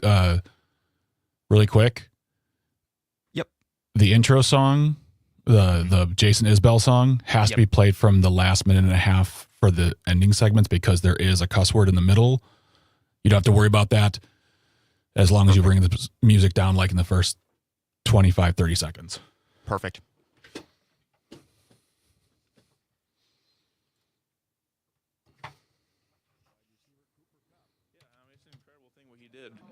really quick. Yep. The intro song, the Jason Isbell song, has to be played from the last minute and a half for the ending segments because there is a cuss word in the middle. You don't have to worry about that as long as you bring the music down like in the first 25, 30 seconds. Perfect.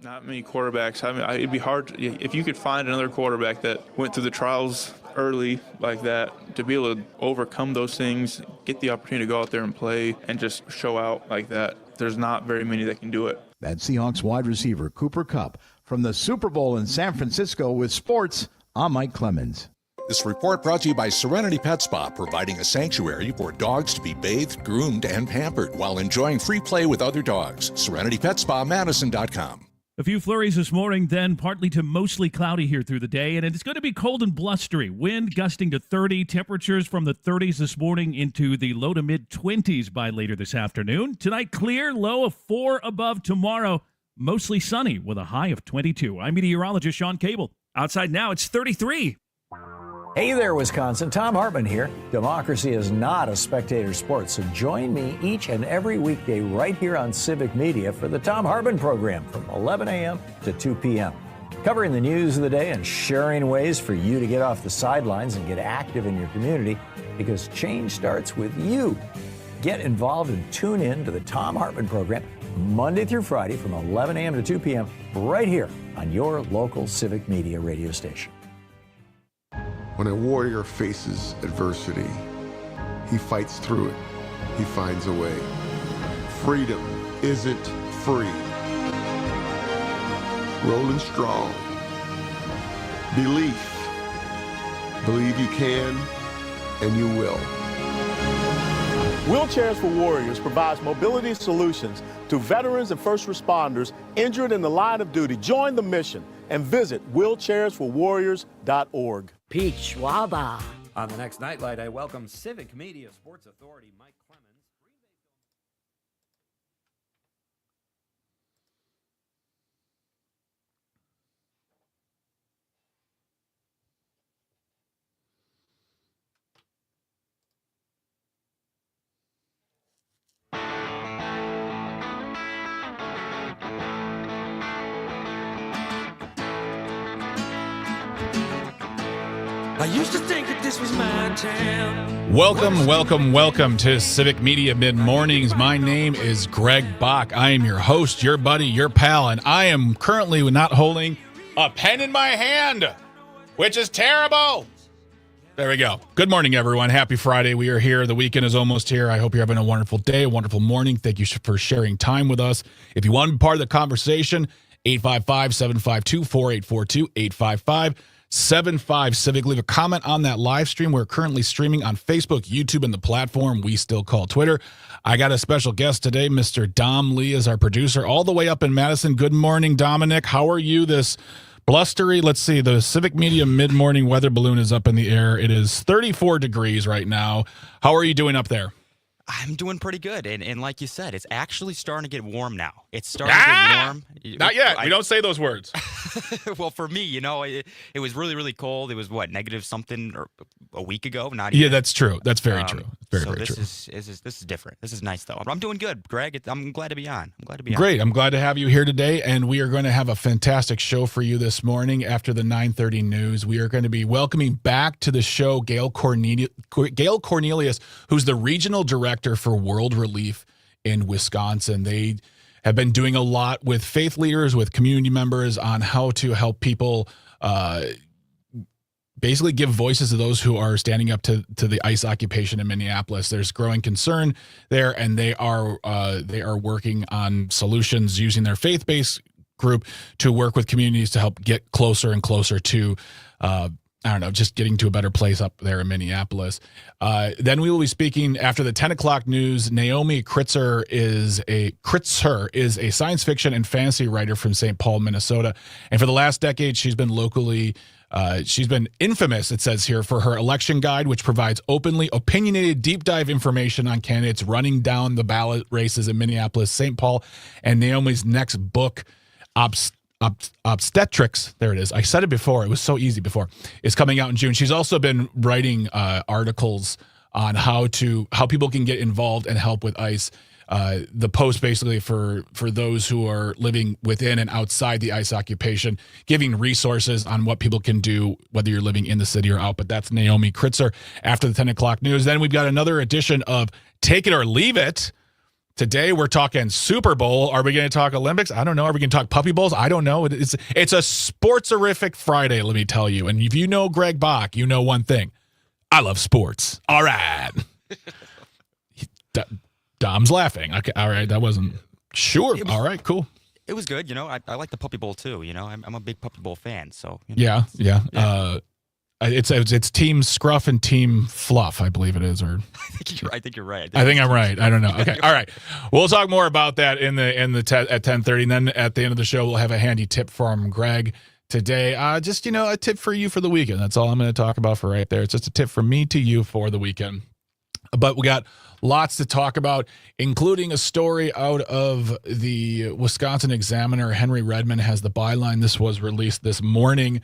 Not many quarterbacks. I mean, it'd be hard if you could find another quarterback that went through the trials early like that to be able to overcome those things, get the opportunity to go out there and play and just show out like that. There's not very many that can do it. That's Seahawks wide receiver Cooper Kupp from the Super Bowl in San Francisco with sports. I'm Mike Clemens. This report brought to you by Serenity Pet Spa, providing a sanctuary for dogs to be bathed, groomed, and pampered while enjoying free play with other dogs. SerenityPetSpaMadison.com. A few flurries this morning, then partly to mostly cloudy here through the day, and it's going to be cold and blustery. Wind gusting to 30, temperatures from the 30s this morning into the low to mid-20s by later this afternoon. Tonight, clear, low of 4 above tomorrow. Mostly sunny with a high of 22. I'm meteorologist Sean Cable. Outside now, it's 33. Hey there, Wisconsin. Tom Hartman here. Democracy is not a spectator sport, so join me each and every weekday right here on Civic Media for the Tom Hartman program from 11 a.m. to 2 p.m. Covering the news of the day and sharing ways for you to get off the sidelines and get active in your community, because change starts with you. Get involved and tune in to the Tom Hartman program Monday through Friday from 11 a.m. to 2 p.m. right here on your local Civic Media radio station. When a warrior faces adversity, he fights through it. He finds a way. Freedom isn't free. Rolling strong. Belief. Believe you can, and you will. Wheelchairs for Warriors provides mobility solutions to veterans and first responders injured in the line of duty. Join the mission and visit wheelchairsforwarriors.org. Peach Waba. On the next Nightlight, I welcome Civic Media Sports Authority Mike Clemens. I used to think that this was my town. Welcome to Civic Media Mid-Mornings. My name is Greg Bach. I am your host, your buddy, your pal, and I am currently not holding a pen in my hand, which is terrible. There we go. Good morning, everyone. Happy Friday. We are here. The weekend is almost here. I hope you're having a wonderful day, a wonderful morning. Thank you for sharing time with us. If you want to be part of the conversation, 855-752-4842, 855-75 Civic. Leave a comment on that live stream. We're currently streaming on Facebook, YouTube, and the platform we still call Twitter. I got a special guest today. Mr. Dom Lee is our producer all the way up in Madison. Good morning, Dominic. How are you this blustery? Let's see. The Civic Media mid-morning weather balloon is up in the air. It is 34 degrees right now. How are you doing up there? I'm doing pretty good. And like you said, it's actually starting to get warm now. It's starting to get warm. Not yet. We don't say those words. Well, for me, it was really, really cold. It was, negative something or a week ago? Not even. Yeah, that's true. That's very true. Very true. This is different. This is nice, though. I'm doing good, Greg. I'm glad to be on. Great. I'm glad to have you here today, and we are going to have a fantastic show for you this morning after the 9:30 news. We are going to be welcoming back to the show Gail Cornelius, who's the regional director for World Relief in Wisconsin. They have been doing a lot with faith leaders, with community members on how to help people basically give voices to those who are standing up to the ICE occupation in Minneapolis. There's growing concern there, and they are working on solutions using their faith-based group to work with communities to help get closer and closer to just getting to a better place up there in Minneapolis. Then we will be speaking after the 10 o'clock news. Naomi Kritzer is a science fiction and fantasy writer from St. Paul, Minnesota. And for the last decade, she's been infamous, it says here, for her election guide, which provides openly opinionated deep dive information on candidates running down the ballot races in Minneapolis, St. Paul. And Naomi's next book, Obstetrics, there it is. I said it before. It was so easy before. It's coming out in June. She's also been writing articles on how people can get involved and help with ICE. The post basically for those who are living within and outside the ICE occupation, giving resources on what people can do, whether you're living in the city or out. But that's Naomi Kritzer after the 10 o'clock news. Then we've got another edition of Take It or Leave It. Today we're talking Super Bowl. Are we going to talk Olympics? I don't know. Are we going to talk puppy bowls? I don't know. It's a sportsorific Friday, let me tell you. And if you know Greg Bach, you know one thing. I love sports. All right. Dom's laughing. Okay. All right. That wasn't sure. All right. Cool. It was good. I like the Puppy Bowl too. I'm a big Puppy Bowl fan. So yeah. It's Team Scruff and Team Fluff, I believe it is. Or I think you're right. I think I'm right. I don't know. Okay. All right. We'll talk more about that at 10:30. And then at the end of the show, we'll have a handy tip from Greg today. Just a tip for you for the weekend. That's all I'm going to talk about for right there. It's just a tip from me to you for the weekend. But we got lots to talk about, including a story out of the Wisconsin Examiner. Henry Redmond has the byline. This was released this morning.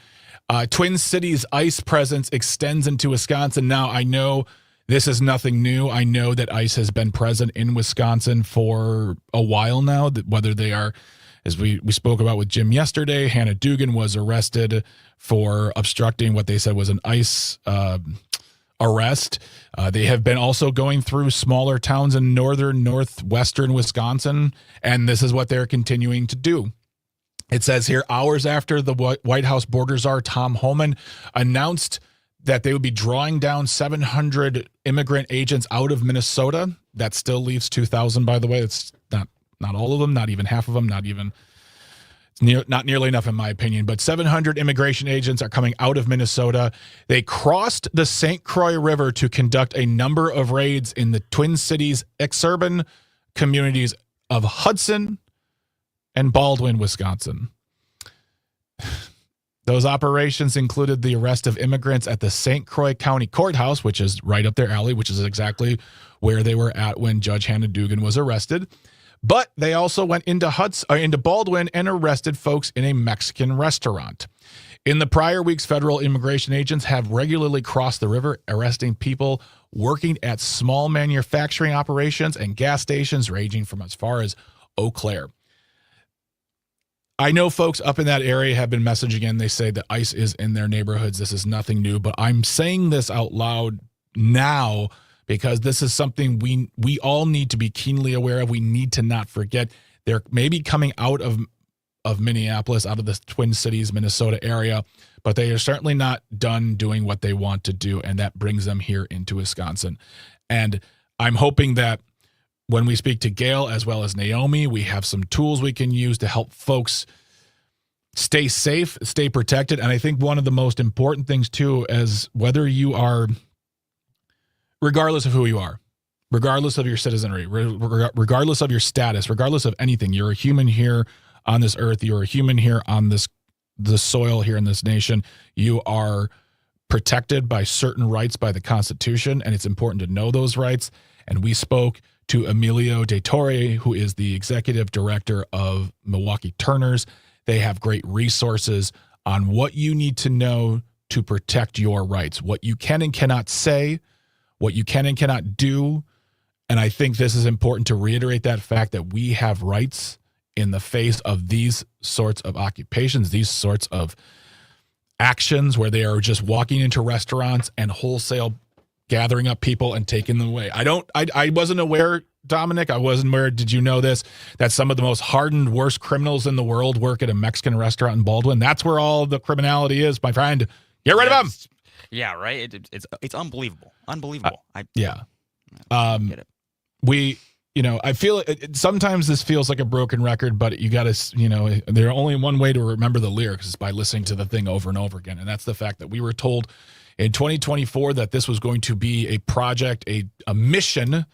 Twin Cities ICE presence extends into Wisconsin. Now, I know this is nothing new. I know that ICE has been present in Wisconsin for a while now, whether they are, as we spoke about with Jim yesterday, Hannah Dugan was arrested for obstructing what they said was an ICE arrest. They have been also going through smaller towns in northwestern Wisconsin, and this is what they're continuing to do. It says here, hours after the White House border czar Tom Homan announced that they would be drawing down 700 immigrant agents out of Minnesota. That still leaves 2,000, by the way. It's not all of them, not even half of them, not nearly enough in my opinion, but 700 immigration agents are coming out of Minnesota. They crossed the St. Croix River to conduct a number of raids in the Twin Cities exurban communities of Hudson and Baldwin, Wisconsin. Those operations included the arrest of immigrants at the St. Croix County Courthouse, which is right up their alley, which is exactly where they were at when Judge Hannah Dugan was arrested. But they also went into Baldwin and arrested folks in a Mexican restaurant. In the prior weeks, federal immigration agents have regularly crossed the river, arresting people working at small manufacturing operations and gas stations ranging from as far as Eau Claire. I know folks up in that area have been messaging in. They say that ICE is in their neighborhoods. This is nothing new, but I'm saying this out loud now because this is something we all need to be keenly aware of. We need to not forget. They're maybe coming out of Minneapolis, out of the Twin Cities, Minnesota area, but they are certainly not done doing what they want to do, and that brings them here into Wisconsin. And I'm hoping that when we speak to Gail as well as Naomi, we have some tools we can use to help folks stay safe, stay protected. And I think one of the most important things too is whether you are, regardless of who you are, regardless of your citizenry, regardless of your status, regardless of anything, you're a human here on this earth. You're a human here on the soil here in this nation. You are protected by certain rights by the Constitution, and it's important to know those rights. And we spoke to Emilio De Torre, who is the executive director of Milwaukee Turners. They have great resources on what you need to know to protect your rights, what you can and cannot say, what you can and cannot do. And I think this is important to reiterate that fact that we have rights in the face of these sorts of occupations, these sorts of actions where they are just walking into restaurants and wholesale gathering up people and taking them away. I wasn't aware, Dominic, I wasn't aware, did you know this, that some of the most hardened, worst criminals in the world work at a Mexican restaurant in Baldwin? That's where all the criminality is, my friend. Get rid of them. Yeah, right. It's unbelievable. Unbelievable. I get it. I feel sometimes this feels like a broken record, but you got to, there's only one way to remember the lyrics is by listening to the thing over and over again. And that's the fact that we were told in 2024 that this was going to be a project, a mission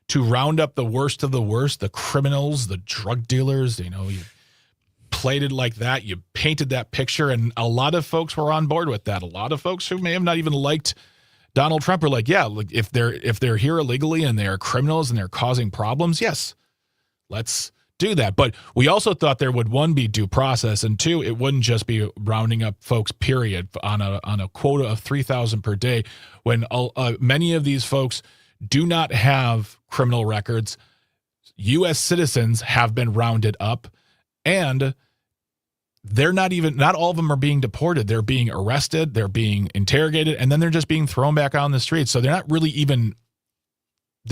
to round up the worst of the worst, the criminals, the drug dealers. You played it like that. You painted that picture, and a lot of folks were on board with that. A lot of folks who may have not even liked Donald Trump are like, yeah, if they're here illegally and they're criminals and they're causing problems, yes, let's do that. But we also thought there would, one, be due process, and two, it wouldn't just be rounding up folks, period, on a quota of 3,000 per day, when many of these folks do not have criminal records. U.S. citizens have been rounded up, and they're not all of them are being deported. They're being arrested, they're being interrogated, and then they're just being thrown back out on the streets. So they're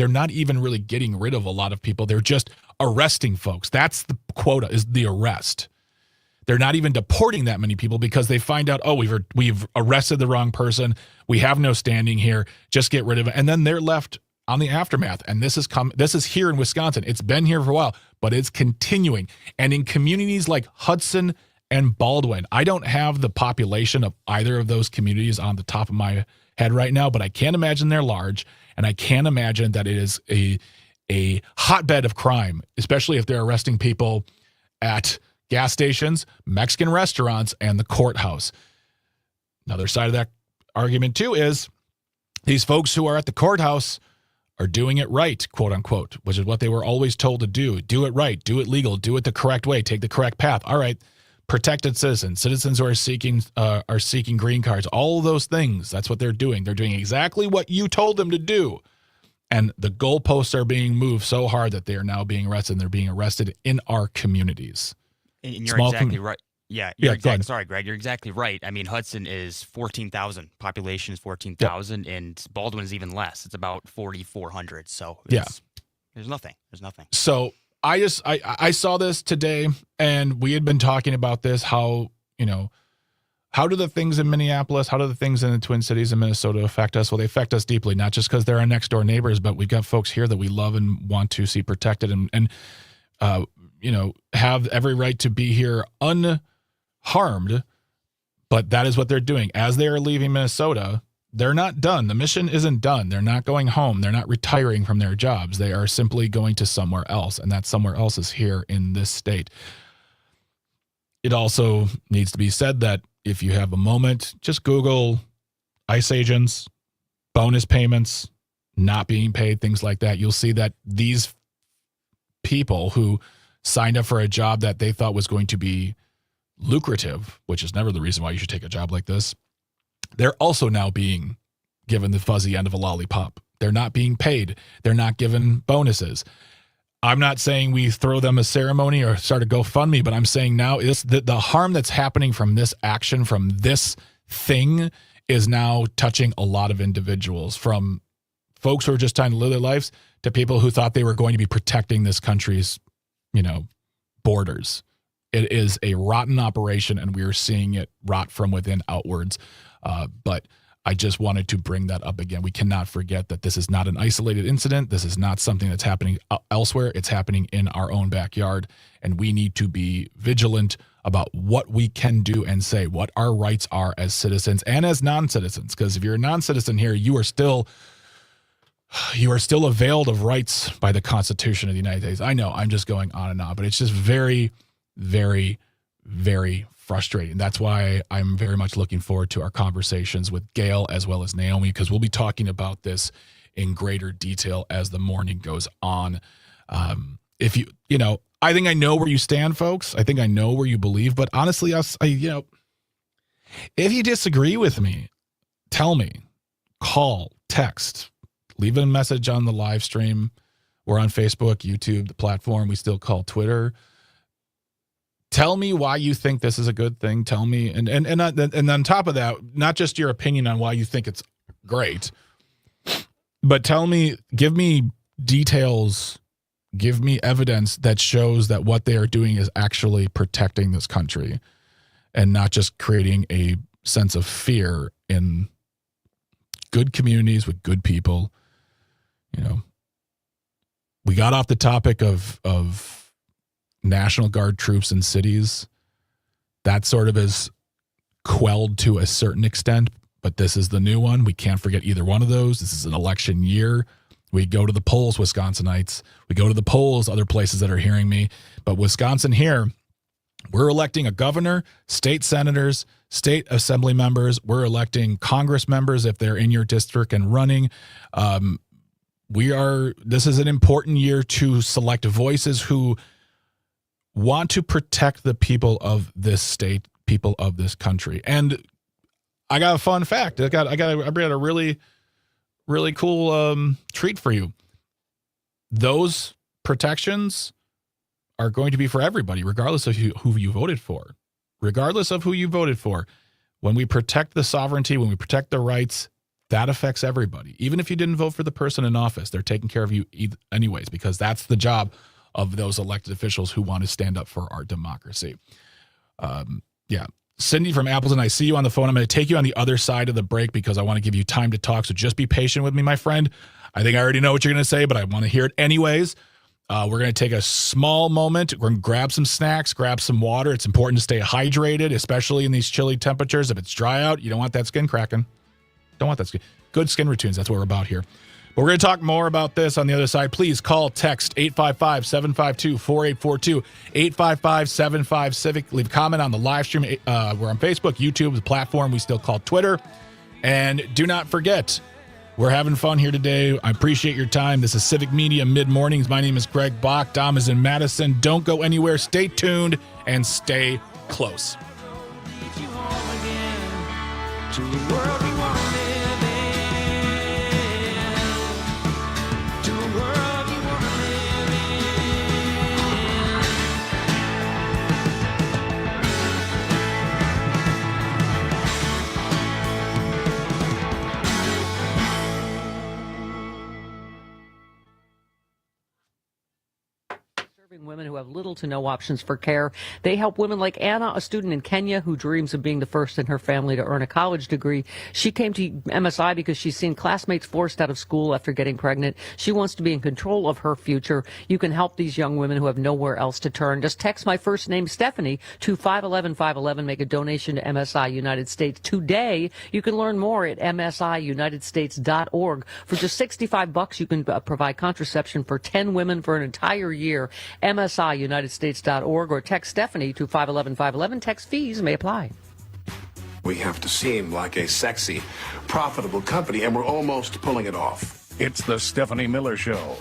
not even really getting rid of a lot of people. They're just arresting folks. That's the quota, is the arrest. They're not even deporting that many people because they find out, oh, we've arrested the wrong person. We have no standing here. Just get rid of it. And then they're left on the aftermath. And this is here in Wisconsin. It's been here for a while, but it's continuing. And in communities like Hudson and Baldwin, I don't have the population of either of those communities on the top of my head right now, but I can't imagine they're large. And I can't imagine that it is a hotbed of crime, especially if they're arresting people at gas stations, Mexican restaurants, and the courthouse. Another side of that argument, too, is these folks who are at the courthouse are doing it right, quote unquote, which is what they were always told to do. Do it right, do it legal, do it the correct way, take the correct path. All right, protected citizens who are seeking green cards, all of those things, that's what they're doing. They're doing exactly what you told them to do. And the goalposts are being moved so hard that they are now being arrested, and they're being arrested in our communities. And you're exactly right. Yeah, sorry, Greg, you're exactly right. I mean, Hudson is 14,000. Population is 14,000, and Baldwin is even less. It's about 4,400. So there's nothing. There's nothing. So I saw this today, and we had been talking about this, how do the things in Minneapolis, how do the things in the Twin Cities in Minnesota affect us? Well, they affect us deeply, not just because they're our next door neighbors, but we've got folks here that we love and want to see protected and have every right to be here unharmed. But that is what they're doing. As they are leaving Minnesota, they're not done. The mission isn't done. They're not going home. They're not retiring from their jobs. They are simply going to somewhere else, and that somewhere else is here in this state. It also needs to be said that if you have a moment, just Google ICE agents, bonus payments, not being paid, things like that. You'll see that these people who signed up for a job that they thought was going to be lucrative, which is never the reason why you should take a job like this, they're also now being given the fuzzy end of a lollipop. They're not being paid. They're not given bonuses. I'm not saying we throw them a ceremony or start a GoFundMe, but I'm saying now is the harm that's happening from this action, from this thing, is now touching a lot of individuals, from folks who are just trying to live their lives to people who thought they were going to be protecting this country's, borders. It is a rotten operation, and we are seeing it rot from within outwards. But I just wanted to bring that up again. We cannot forget that this is not an isolated incident. This is not something that's happening elsewhere. It's happening in our own backyard, and we need to be vigilant about what we can do and say, what our rights are as citizens and as non-citizens. Because if you're a non-citizen here, you are still availed of rights by the Constitution of the United States. I know I'm just going on and on, but it's just very, very, very frustrating. That's why I'm very much looking forward to our conversations with Gail as well as Naomi, because we'll be talking about this in greater detail as the morning goes on. If I think I know where you stand, folks. I think I know where you believe, but honestly, if you disagree with me, tell me. Call, text, leave a message on the live stream. We're on Facebook, YouTube, the platform we still call Twitter. Tell me why you think this is a good thing. Tell me, and on top of that, not just your opinion on why you think it's great, but tell me, give me details, give me evidence that shows that what they are doing is actually protecting this country and not just creating a sense of fear in good communities with good people. We got off the topic of National Guard troops in cities. That sort of is quelled to a certain extent, but this is the new one. We can't forget either one of those. This is an election year. We go to the polls, Wisconsinites. We go to the polls, other places that are hearing me. But Wisconsin here, we're electing a governor, state senators, state assembly members. We're electing Congress members if they're in your district and running. This is an important year to select voices who want to protect the people of this state, people of this country. And I got a fun fact. I brought a really, really cool treat for you. Those protections are going to be for everybody, regardless of who you voted for. Regardless of who you voted for. When we protect the sovereignty, when we protect the rights, that affects everybody. Even if you didn't vote for the person in office, they're taking care of you anyways, because that's the job of those elected officials who want to stand up for our democracy. Yeah. Cindy from Appleton, I see you on the phone. I'm going to take you on the other side of the break because I want to give you time to talk. So just be patient with me, my friend. I think I already know what you're going to say, but I want to hear it anyways. We're going to take a small moment. We're going to grab some snacks, grab some water. It's important to stay hydrated, especially in these chilly temperatures. If it's dry out, you don't want that skin cracking. Don't want that skin. Good skin routines. That's what we're about here. But we're going to talk more about this on the other side. Please call, text 855-752-4842, 855-75-CIVIC. Leave a comment on the live stream. We're on Facebook, YouTube, the platform we still call Twitter. And do not forget, we're having fun here today. I appreciate your time. This is Civic Media Mid-Mornings. My name is Greg Bach. Dom is in Madison. Don't go anywhere. Stay tuned and stay close. Women who have little to no options for care. They help women like Anna, a student in Kenya who dreams of being the first in her family to earn a college degree. She came to MSI because she's seen classmates forced out of school after getting pregnant. She wants to be in control of her future. You can help these young women who have nowhere else to turn. Just text my first name, Stephanie, to 511-511. Make a donation to MSI United States. Today, you can learn more at msiunitedstates.org. For just $65, you can provide contraception for 10 women for an entire year. msiunitedstates.org, or text Stephanie to 511-511. Text fees may apply. We have to seem like a sexy, profitable company, and we're almost pulling it off. It's the Stephanie Miller Show.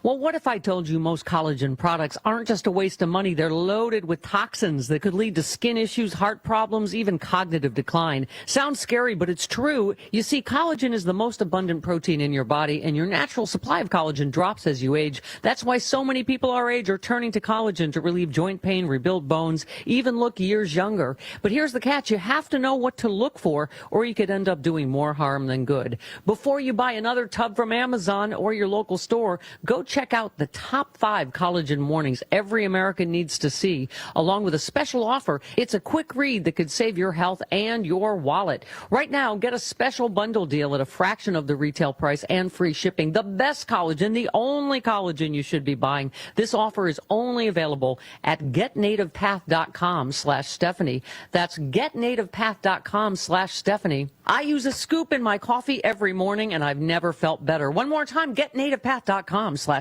Well, what if I told you most collagen products aren't just a waste of money? They're loaded with toxins that could lead to skin issues, heart problems, even cognitive decline. Sounds scary, but it's true. You see, collagen is the most abundant protein in your body, and your natural supply of collagen drops as you age. That's why so many people our age are turning to collagen to relieve joint pain, rebuild bones, even look years younger. But here's the catch. You have to know what to look for, or you could end up doing more harm than good. Before you buy another tub from Amazon or your local store, go check out the top 5 collagen mornings every American needs to see, along with a special offer. It's a quick read that could save your health and your wallet. Right now, get a special bundle deal at a fraction of the retail price and free shipping. The best collagen, the only collagen you should be buying. This offer is only available at getnativepath.com/Stephanie. That's getnativepath.com/Stephanie. I use a scoop in my coffee every morning, and I've never felt better. One more time, getnativepath.com/Stephanie.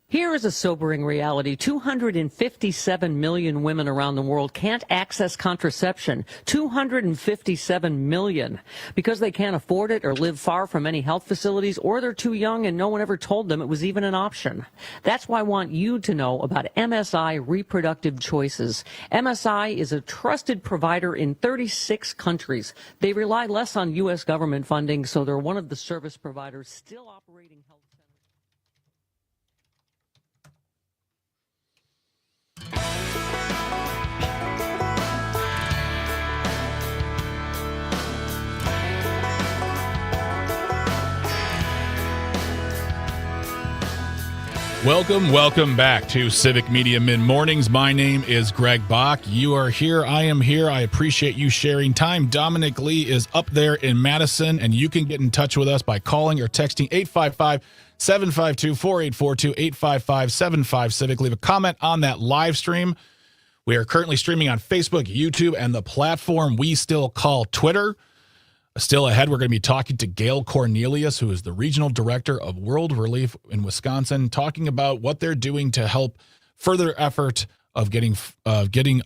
Here is a sobering reality. 257 million women around the world can't access contraception. 257 million. Because they can't afford it or live far from any health facilities, or they're too young and no one ever told them it was even an option. That's why I want you to know about MSI Reproductive Choices. MSI is a trusted provider in 36 countries. They rely less on U.S. government funding, so they're one of the service providers still operating health Welcome back to Civic Media Mid-Mornings. My name is Greg Bach. You are here. I am here. I appreciate you sharing time. Dominic Lee is up there in Madison, and you can get in touch with us by calling or texting 855-752-4842, 855-75-CIVIC. Leave a comment on that live stream. We are currently streaming on Facebook, YouTube, and the platform we still call Twitter. Still ahead, we're going to be talking to Gail Cornelius, who is the Regional Director of World Relief in Wisconsin, talking about what they're doing to help further effort of getting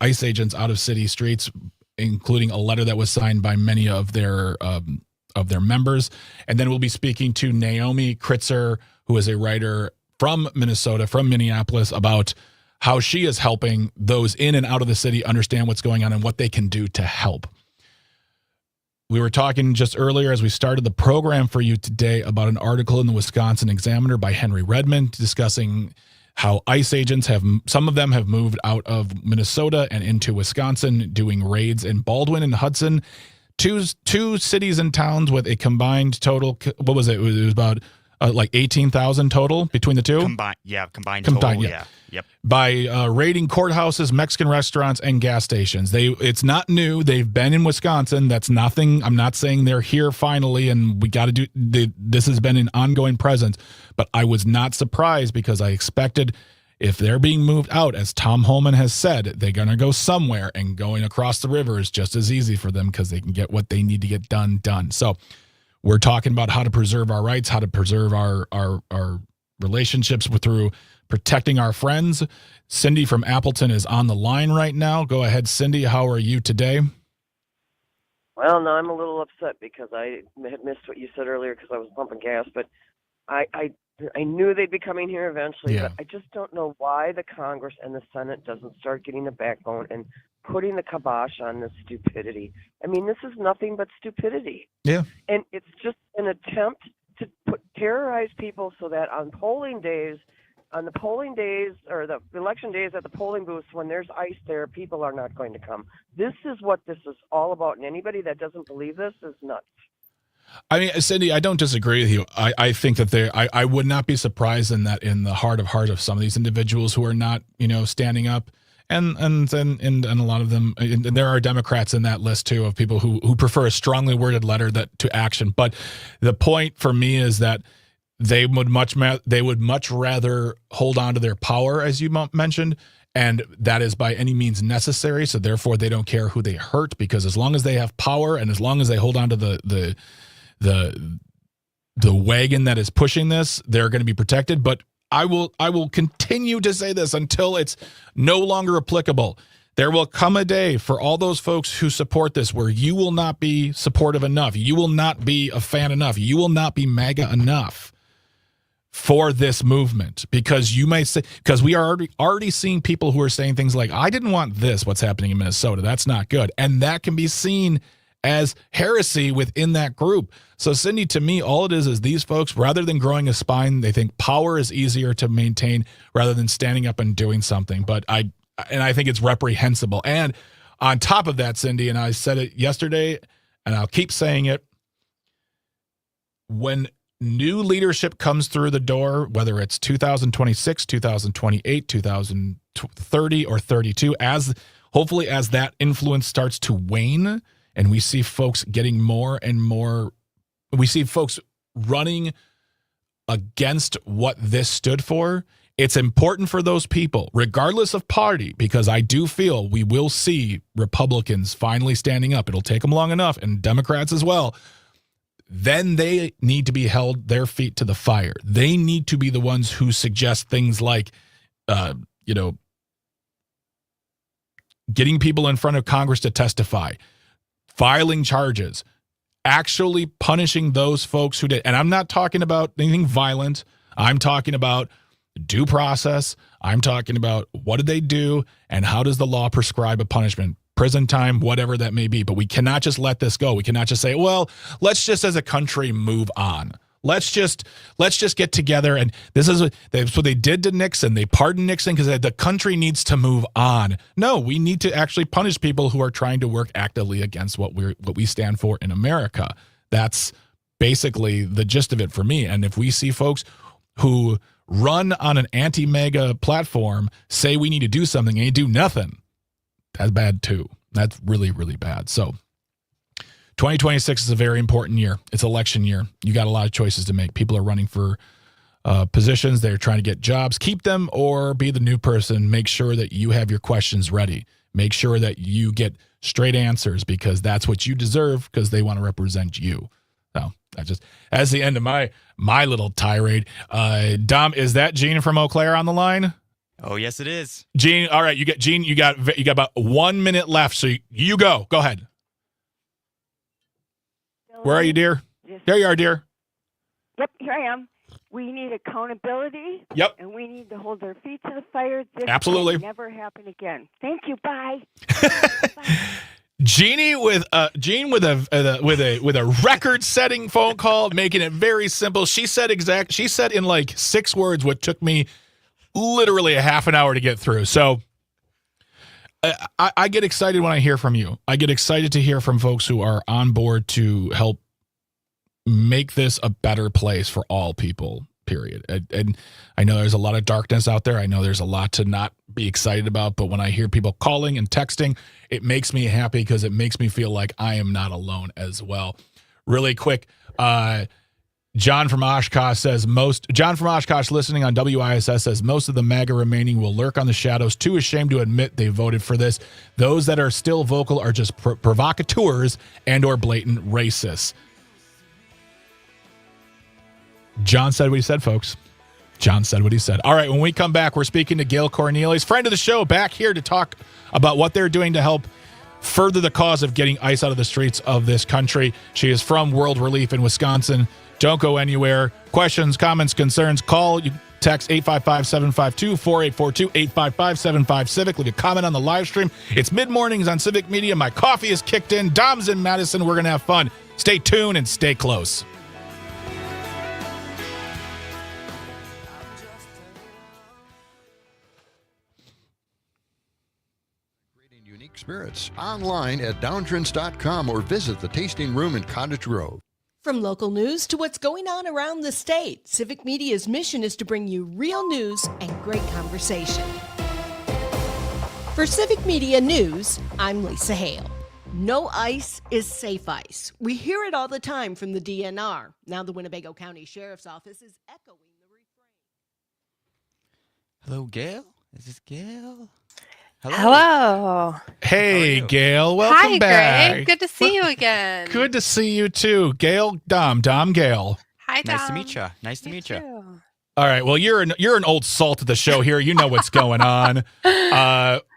ICE agents out of city streets, including a letter that was signed by many of their members. And then we'll be speaking to Naomi Kritzer, who is a writer from Minnesota, from Minneapolis, about how she is helping those in and out of the city understand what's going on and what they can do to help. We were talking just earlier as we started the program for you today about an article in the Wisconsin Examiner by Henry Redmond discussing how ICE agents some of them have moved out of Minnesota and into Wisconsin, doing raids in Baldwin and Hudson, two cities and towns with a combined total. What was it? It was about like 18,000 total between the two. Combined total. Yeah. Yep. By raiding courthouses, Mexican restaurants, and gas stations. It's not new. They've been in Wisconsin. That's nothing. I'm not saying they're here finally, and we got to do. This has been an ongoing presence. But I was not surprised because I expected, if they're being moved out, as Tom Holman has said, they're going to go somewhere, and going across the river is just as easy for them because they can get what they need to get done. So we're talking about how to preserve our rights, how to preserve our relationships through protecting our friends. Cindy from Appleton is on the line right now. Go ahead, Cindy. How are you today? Well, no, I'm a little upset because I had missed what you said earlier because I was pumping gas, but I knew they'd be coming here eventually, but I just don't know why the Congress and the Senate doesn't start getting the backbone and putting the kibosh on this stupidity. I mean, this is nothing but stupidity. Yeah. And it's just an attempt to terrorize people so that on the polling days or the election days at the polling booths, when there's ICE there, people are not going to come. This is what this is all about, and anybody that doesn't believe this is nuts. I mean, Cindy, I don't disagree with you. I think that I would not be surprised in the heart of hearts of some of these individuals who are not, standing up, and a lot of them, and there are Democrats in that list too, of people who prefer a strongly worded letter to action. But the point for me is that they would much rather hold on to their power, as you mentioned, and that is by any means necessary. So therefore, they don't care who they hurt, because as long as they have power and as long as they hold on to the wagon that is pushing this, they're going to be protected. But I will continue to say this until it's no longer applicable. There will come a day for all those folks who support this where you will not be supportive enough. You will not be a fan enough. You will not be MAGA enough for this movement, because you may say, because we are already seeing people who are saying things like, I didn't want this, what's happening in Minnesota. That's not good. And that can be seen as heresy within that group. So, Cindy, to me, all it is these folks, rather than growing a spine, they think power is easier to maintain rather than standing up and doing something. But I think it's reprehensible. And on top of that, Cindy, and I said it yesterday, and I'll keep saying it, when new leadership comes through the door, whether it's 2026, 2028, 2030, or 32, hopefully as that influence starts to wane and we see folks getting more and more, we see folks running against what this stood for, it's important for those people, regardless of party, because I do feel we will see Republicans finally standing up. It'll take them long enough, and Democrats as well. Then they need to be held their feet to the fire. They need to be the ones who suggest things like, getting people in front of Congress to testify, filing charges, actually punishing those folks who did. And I'm not talking about anything violent. I'm talking about due process. I'm talking about what did they do and how does the law prescribe a punishment? Prison time, whatever that may be. But we cannot just let this go. We cannot just say, well, let's just as a country move on. Let's just get together. And this is what they did to Nixon. They pardoned Nixon because the country needs to move on. No, we need to actually punish people who are trying to work actively against what we stand for in America. That's basically the gist of it for me. And if we see folks who run on an anti-MAGA platform say we need to do something and they do nothing, that's bad too. That's really, really bad. So 2026 is a very important year. It's election year. You got a lot of choices to make. People are running for positions. They're trying to get jobs. Keep them or be the new person. Make sure that you have your questions ready. Make sure that you get straight answers, because that's what you deserve, because they want to represent you. So that's the end of my little tirade. Dom, is that Gene from Eau Claire on the line? Oh, yes, it is. Gene, all right, you got about 1 minute left, so you go. Go ahead. Where are you, dear? There you are, dear. Yep, here I am. We need accountability. Yep. And we need to hold our feet to the fire. This Absolutely. will never happen again. Thank you. Bye. Gene with a record-setting phone call, making it very simple. She said in like 6 words what took me literally a half an hour to get through. So I get excited when I hear from you. I get excited to hear from folks who are on board to help make this a better place for all people, period. And I know there's a lot of darkness out there. I know there's a lot to not be excited about, but when I hear people calling and texting, it makes me happy because it makes me feel like I am not alone as well. Really quick, John from Oshkosh listening on WISS says most of the MAGA remaining will lurk on the shadows, too ashamed to admit they voted for this. Those that are still vocal are just provocateurs and or blatant racists. John said what he said, folks. John said what he said. All right, when we come back, we're speaking to Gail Cornelius, friend of the show, back here to talk about what they're doing to help further the cause of getting ice out of the streets of this country. She is from World Relief in Wisconsin. Don't go anywhere. Questions, comments, concerns, call. You text 855-752-4842, 855-75-CIVIC. Leave a comment on the live stream. It's mid-mornings on Civic Media. My coffee is kicked in. Dom's in Madison. We're going to have fun. Stay tuned and stay close. Unique spirits online at downdrinks.com or visit the tasting room in Cottage Grove. From local news to what's going on around the state, Civic Media's mission is to bring you real news and great conversation. For Civic Media News, I'm Lisa Hale. No ice is safe ice. We hear it all the time from the DNR. Now the Winnebago County Sheriff's Office is echoing the refrain. Hello, Gail? Is this Gail? Hello. Hey, Gail. Welcome Hi, back. Greg. Good to see you again. Good to see you too. Gail, Dom, Gail. Hi, Dom. Nice to meet you. Nice to meet you. All right. Well, you're an old salt of the show here. You know what's going on.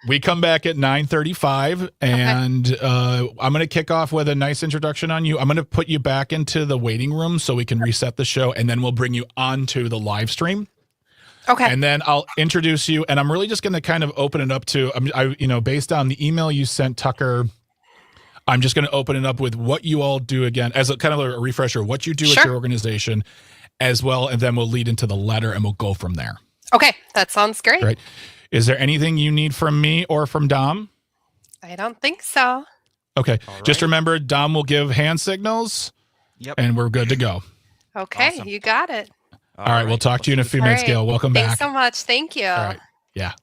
We come back at 9:35, and I'm going to kick off with a nice introduction on you. I'm going to put you back into the waiting room so we can reset the show, and then we'll bring you onto the live stream. Okay. And then I'll introduce you, and I'm really just going to kind of open it up to, based on the email you sent Tucker, I'm just going to open it up with what you all do again, as a kind of a refresher, what you do at your organization as well, and then we'll lead into the letter, and we'll go from there. Okay, that sounds great. Right. Is there anything you need from me or from Dom? I don't think so. Okay. Just remember, Dom will give hand signals, and we're good to go. Okay, you got it. All right, we'll talk to you in a few minutes, Gail. Welcome back. Thanks so much. Thank you. All right. Yeah.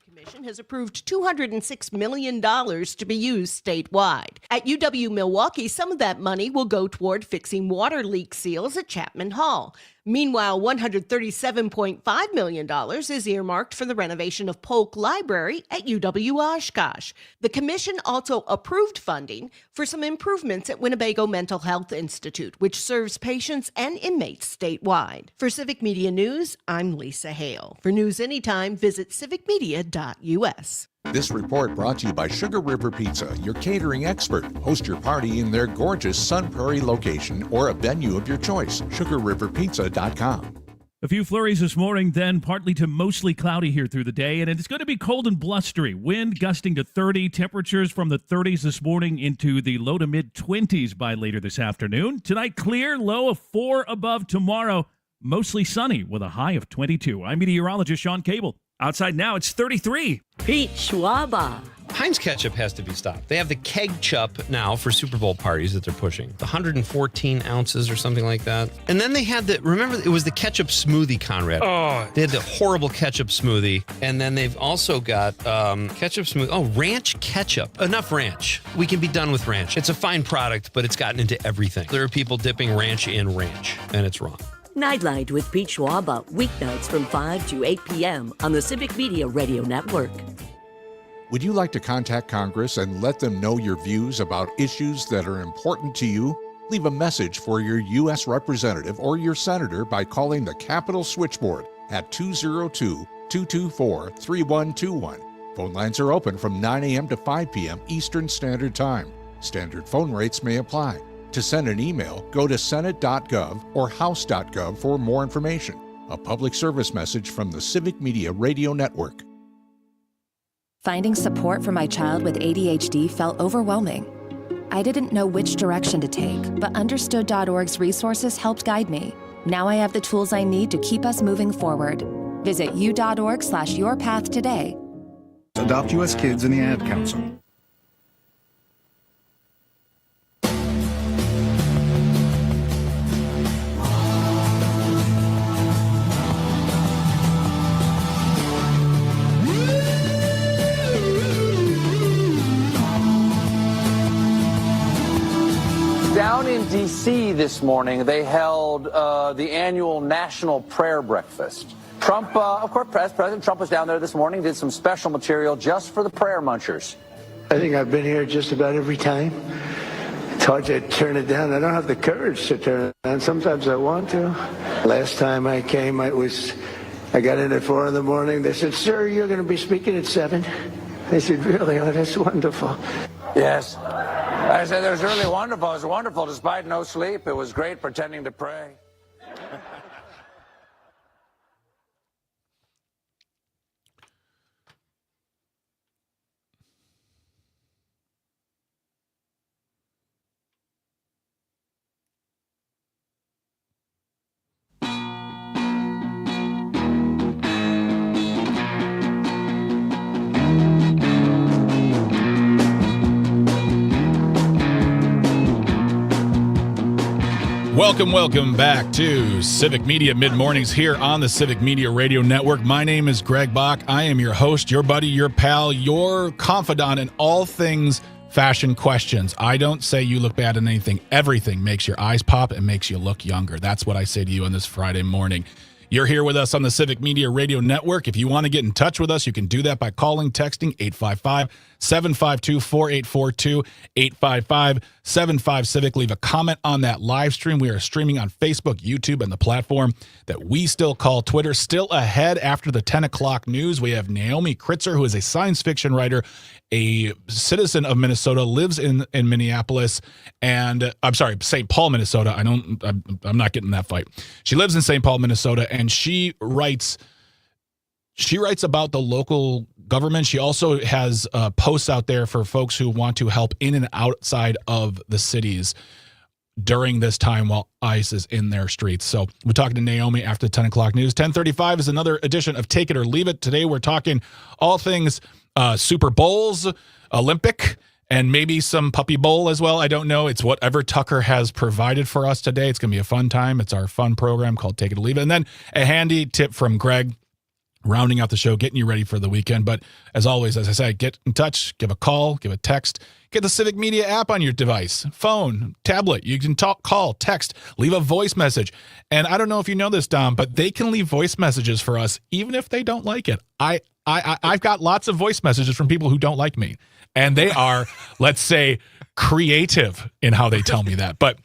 Commission has approved $206 million to be used statewide. At UW Milwaukee, some of that money will go toward fixing water leak seals at Chapman Hall. Meanwhile, $137.5 million is earmarked for the renovation of Polk Library at UW Oshkosh. The commission also approved funding for some improvements at Winnebago Mental Health Institute, which serves patients and inmates statewide. For Civic Media News, I'm Lisa Hale. For news anytime, visit civicmedia.us. This report brought to you by Sugar River Pizza, your catering expert. Host your party in their gorgeous Sun Prairie location or a venue of your choice. SugarRiverPizza.com. A few flurries this morning, then partly to mostly cloudy here through the day, and it's going to be cold and blustery. Wind gusting to 30, temperatures from the 30s this morning into the low to mid-20s by later this afternoon. Tonight, clear, low of 4 above. Tomorrow, mostly sunny with a high of 22. I'm meteorologist Sean Cable. Outside now, it's 33. Pete Schwaba. Heinz ketchup has to be stopped. They have the keg chup now for Super Bowl parties that they're pushing. The 114 ounces or something like that. And then they had remember, it was the ketchup smoothie, Conrad. Oh. They had the horrible ketchup smoothie. And then they've also got ketchup smoothie. Oh, ranch ketchup. Enough ranch. We can be done with ranch. It's a fine product, but it's gotten into everything. There are people dipping ranch in ranch, and it's wrong. Nightlight with Pete Schwaba, weeknights from 5 to 8 p.m. on the Civic Media Radio Network. Would you like to contact Congress and let them know your views about issues that are important to you? Leave a message for your U.S. representative or your senator by calling the Capitol switchboard at 202-224-3121. Phone lines are open from 9 a.m. to 5 p.m. Eastern Standard Time. Standard phone rates may apply. To send an email, go to senate.gov or house.gov for more information. A public service message from the Civic Media Radio Network. Finding support for my child with ADHD felt overwhelming. I didn't know which direction to take, but Understood.org's resources helped guide me. Now I have the tools I need to keep us moving forward. Visit u.org/yourpath today. Adopt U.S. Kids in the Ad Council. Down in D.C. this morning, they held the annual National Prayer Breakfast. Trump, of course, President Trump was down there this morning, did some special material just for the prayer munchers. I think I've been here just about every time. It's hard to turn it down. I don't have the courage to turn it down. Sometimes I want to. Last time I came, I got in at 4 a.m. They said, "Sir, you're going to be speaking at 7." I said, "Really? Oh, that's wonderful." Yes. I said it was really wonderful. It was wonderful despite no sleep. It was great pretending to pray. Welcome back to Civic Media Mid-Mornings here on the Civic Media Radio Network. My name is Greg Bach. I am your host, your buddy, your pal, your confidant in all things fashion questions. I don't say you look bad in anything. Everything makes your eyes pop and makes you look younger. That's what I say to you on this Friday morning. You're here with us on the Civic Media Radio Network. If you want to get in touch with us, you can do that by calling, texting 855-752-4842, 855-75-CIVIC. Leave a comment on that live stream. We are streaming on Facebook, YouTube, and the platform that we still call Twitter. Still ahead after the 10 o'clock news, we have Naomi Kritzer, who is a science fiction writer, a citizen of Minnesota, lives in Minneapolis, and I'm sorry, St. Paul, Minnesota. I'm not getting that fight. She lives in St. Paul, Minnesota, and she writes about the local government. She also has posts out there for folks who want to help in and outside of the cities during this time while ICE is in their streets. So we're talking to Naomi after the 10 o'clock news. 10:35 is another edition of Take It or Leave It. Today we're talking all things Super Bowls, Olympic, and maybe some Puppy Bowl as well. I don't know. It's whatever Tucker has provided for us today. It's going to be a fun time. It's our fun program called Take It or Leave It. And then a handy tip from Greg, rounding out the show, getting you ready for the weekend. But as always, as I said, get in touch, give a call, give a text, get the Civic Media app on your device, phone, tablet. You can talk, call, text, leave a voice message. And I don't know if you know this, Dom, but they can leave voice messages for us even if they don't like it. I've got lots of voice messages from people who don't like me, and they are, let's say, creative in how they tell me that. But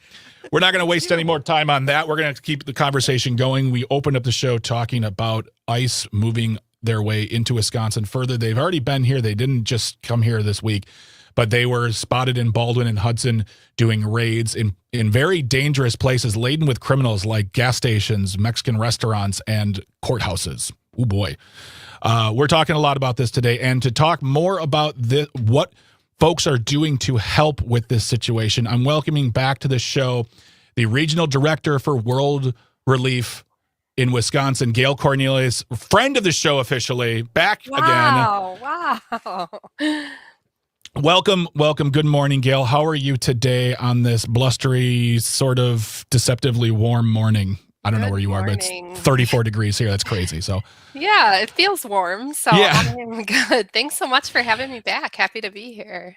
we're not going to waste any more time on that. We're going to keep the conversation going. We opened up the show talking about ICE moving their way into Wisconsin further. They've already been here. They didn't just come here this week, but they were spotted in Baldwin and Hudson doing raids in very dangerous places laden with criminals like gas stations, Mexican restaurants, and courthouses. Oh, boy. We're talking a lot about this today. And to talk more about what folks are doing to help with this situation, I'm welcoming back to the show the Regional Director for World Relief in Wisconsin, Gail Cornelius, friend of the show officially, back again. Wow. Welcome. Good morning, Gail. How are you today on this blustery, sort of deceptively warm morning? I don't know where you are, but it's 34 degrees here. That's crazy. So Yeah, it feels warm. So Yeah. I'm good. Thanks so much for having me back. Happy to be here.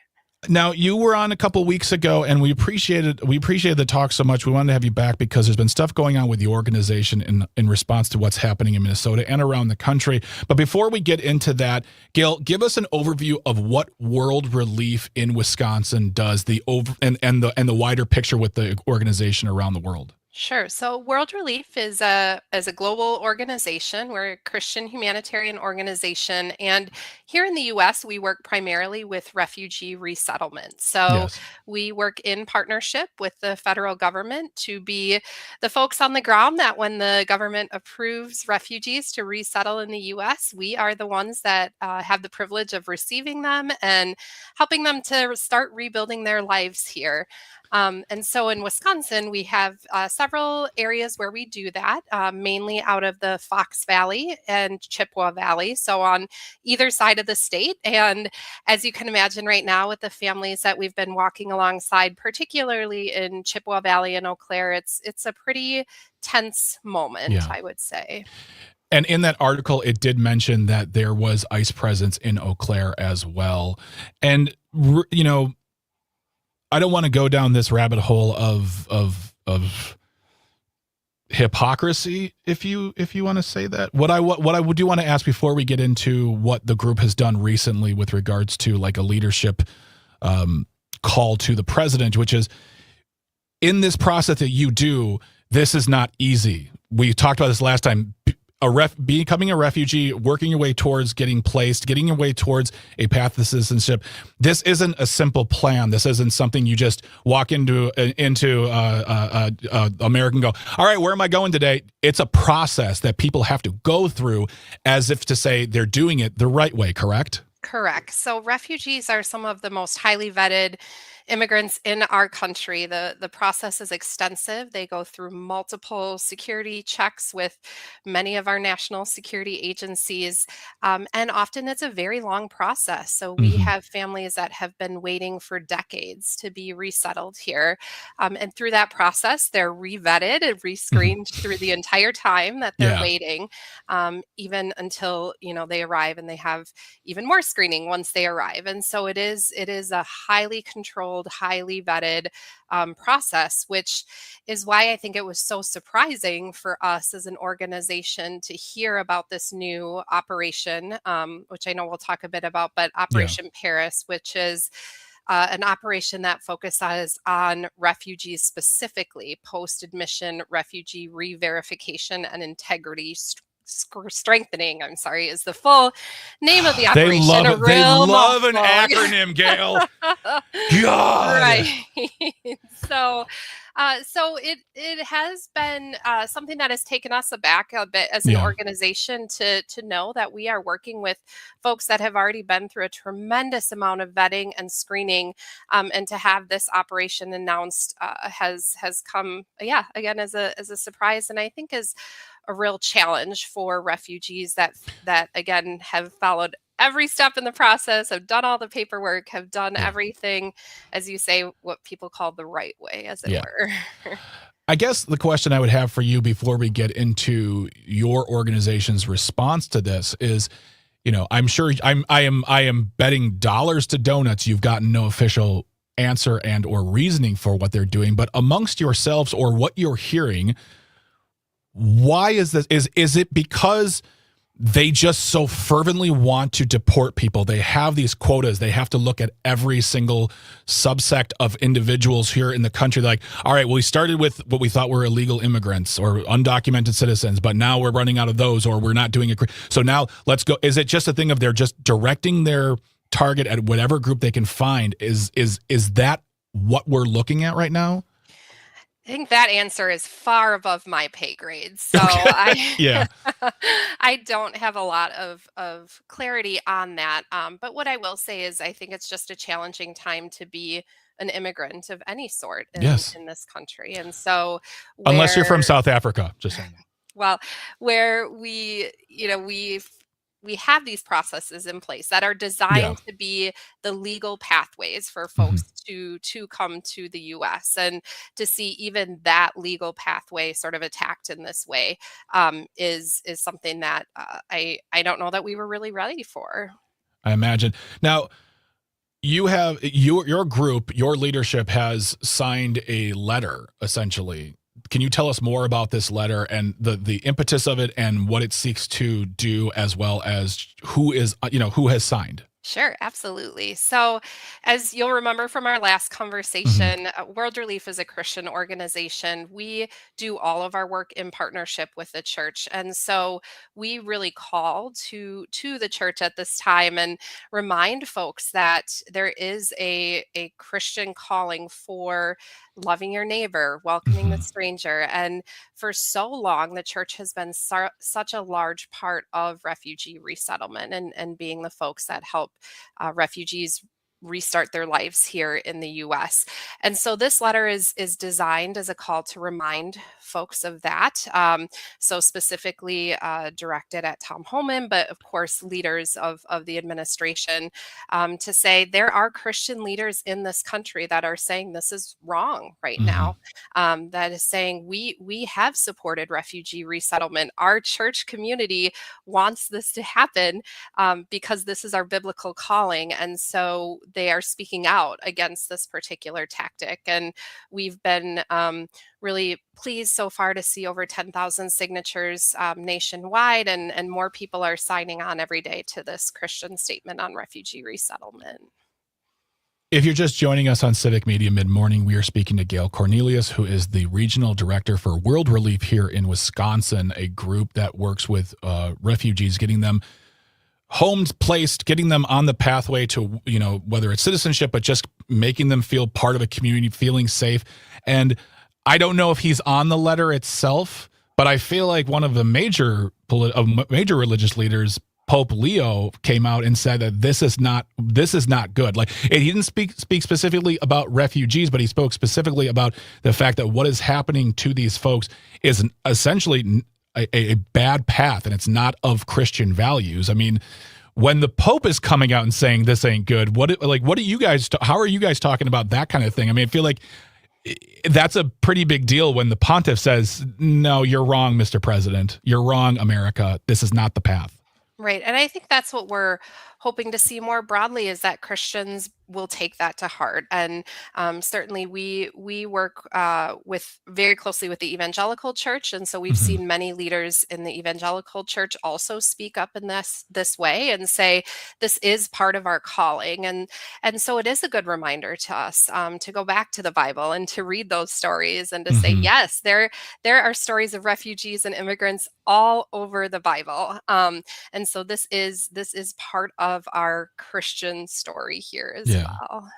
Now, you were on a couple weeks ago, and we appreciated the talk so much. We wanted to have you back because there's been stuff going on with the organization in response to what's happening in Minnesota and around the country. But before we get into that, Gail, give us an overview of what World Relief in Wisconsin does, and the wider picture with the organization around the world. Sure. So World Relief is a global organization. We're a Christian humanitarian organization. And here in the US, we work primarily with refugee resettlement. So Yes. we work in partnership with the federal government to be the folks on the ground that when the government approves refugees to resettle in the US, we are the ones that have the privilege of receiving them and helping them to start rebuilding their lives here. And so in Wisconsin, we have several areas where we do that, mainly out of the Fox Valley and Chippewa Valley, so on either side of the state. And as you can imagine right now with the families that we've been walking alongside, particularly in Chippewa Valley and Eau Claire, it's a pretty tense moment, I would say. And in that article, it did mention that there was ICE presence in Eau Claire as well. And, you know, I don't want to go down this rabbit hole of hypocrisy, if you want to say that. What I do want to ask before we get into what the group has done recently with regards to like a leadership call to the president, which is in this process that you do, this is not easy. We talked about this last time. Becoming a refugee, working your way towards getting placed, getting your way towards a path to citizenship. This isn't a simple plan. This isn't something you just walk into America and go, all right, where am I going today? It's a process that people have to go through as if to say they're doing it the right way, correct? Correct. So refugees are some of the most highly vetted immigrants in our country. The process is extensive. They go through multiple security checks with many of our national security agencies. And often it's a very long process. So we have families that have been waiting for decades to be resettled here. And through that process, they're re-vetted and re-screened through the entire time that they're waiting, even until, you know, they arrive, and they have even more screening once they arrive. And so it is a highly controlled, highly vetted process, which is why I think it was so surprising for us as an organization to hear about this new operation, which I know we'll talk a bit about, but Operation Paris, which is an operation that focuses on refugees specifically, post-admission refugee re-verification and integrity strengthening, is the full name of the operation. They love it. They love an acronym, Gail. God. Right. So it has been something that has taken us aback a bit as an organization to know that we are working with folks that have already been through a tremendous amount of vetting and screening, and to have this operation announced has come again as a surprise, and I think is a real challenge for refugees that again have followed every step in the process, have done all the paperwork, have done everything, as you say, what people call the right way, as it were. I guess the question I would have for you before we get into your organization's response to this is, you know, I'm sure I am betting dollars to donuts you've gotten no official answer and or reasoning for what they're doing, but amongst yourselves or what you're hearing, why is this? Is it because they just so fervently want to deport people? They have these quotas. They have to look at every single subsect of individuals here in the country. Like, all right, well, we started with what we thought were illegal immigrants or undocumented citizens, but now we're running out of those, or we're not doing it. So now let's go. Is it just a thing of they're just directing their target at whatever group they can find? Is that what we're looking at right now? I think that answer is far above my pay grade. So I don't have a lot of clarity on that. But what I will say is I think it's just a challenging time to be an immigrant of any sort in this country. And so unless you're from South Africa, just saying. Well, where we have these processes in place that are designed to be the legal pathways for folks to come to the U.S. and to see even that legal pathway sort of attacked in this way is something that I don't know that we were really ready for. I imagine. Now, You have your group, your leadership has signed a letter, essentially. Can you tell us more about this letter and the impetus of it and what it seeks to do, as well as who has signed? Sure, absolutely. So, as you'll remember from our last conversation, World Relief is a Christian organization. We do all of our work in partnership with the church, and so we really call to the church at this time and remind folks that there is a Christian calling for loving your neighbor, welcoming the stranger, and for so long, the church has been such a large part of refugee resettlement and being the folks that help refugees restart their lives here in the US. And so this letter is designed as a call to remind folks of that. So specifically directed at Tom Homan, but of course leaders of the administration, to say there are Christian leaders in this country that are saying this is wrong right now. That is saying we have supported refugee resettlement. Our church community wants this to happen because this is our biblical calling. And so they are speaking out against this particular tactic. And we've been really pleased so far to see over 10,000 signatures nationwide, and more people are signing on every day to this Christian statement on refugee resettlement. If you're just joining us on Civic Media Mid-Morning, we are speaking to Gail Cornelius, who is the Regional Director for World Relief here in Wisconsin, a group that works with refugees, getting them homes placed, getting them on the pathway to, whether it's citizenship, but just making them feel part of a community, feeling safe. And I don't know if he's on the letter itself, but I feel like one of the major religious leaders, Pope Leo, came out and said that this is not good. Like, he didn't speak specifically about refugees, but he spoke specifically about the fact that what is happening to these folks is essentially a bad path, and it's not of Christian values. I mean, when the Pope is coming out and saying this ain't good, how are you guys talking about that kind of thing? I mean, I feel like that's a pretty big deal when the pontiff says, no, you're wrong, Mr. President. You're wrong, America. This is not the path. Right. And I think that's what we're hoping to see more broadly, is that Christians will take that to heart. And certainly we work very closely with the evangelical church. And so we've seen many leaders in the evangelical church also speak up in this way and say, this is part of our calling. And so it is a good reminder to us to go back to the Bible and to read those stories and to say, yes, there are stories of refugees and immigrants all over the Bible. And so this is part of our Christian story here as well.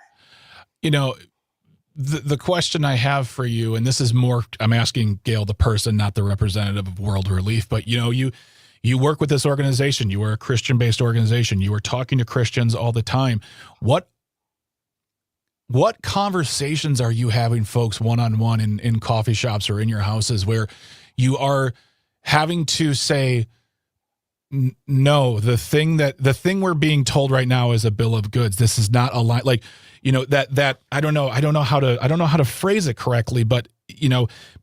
The question I have for you, and this is more, I'm asking Gail the person, not the representative of World Relief, but you work with this organization. You are a Christian-based organization. You are talking to Christians all the time. What conversations are you having, folks, one-on-one in coffee shops or in your houses, where you are having to say, no, the thing we're being told right now is a bill of goods. This is not a line. Like, that I don't know how to phrase it correctly, but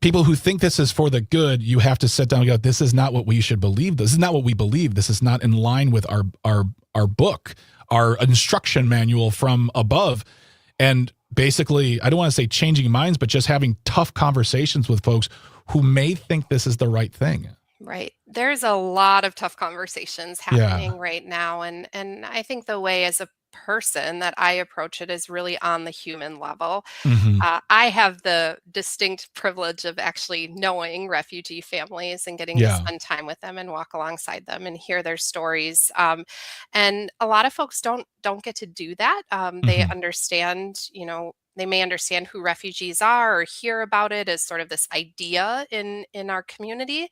people who think this is for the good, you have to sit down and go, this is not what we should believe. This is not what we believe. This is not in line with our book, our instruction manual from above. And basically, I don't want to say changing minds, but just having tough conversations with folks who may think this is the right thing. Right. There's a lot of tough conversations happening right now. And I think the way as a person that I approach it is really on the human level. I have the distinct privilege of actually knowing refugee families and getting to spend time with them and walk alongside them and hear their stories. And a lot of folks don't get to do that. They understand, they may understand who refugees are or hear about it as sort of this idea in our community,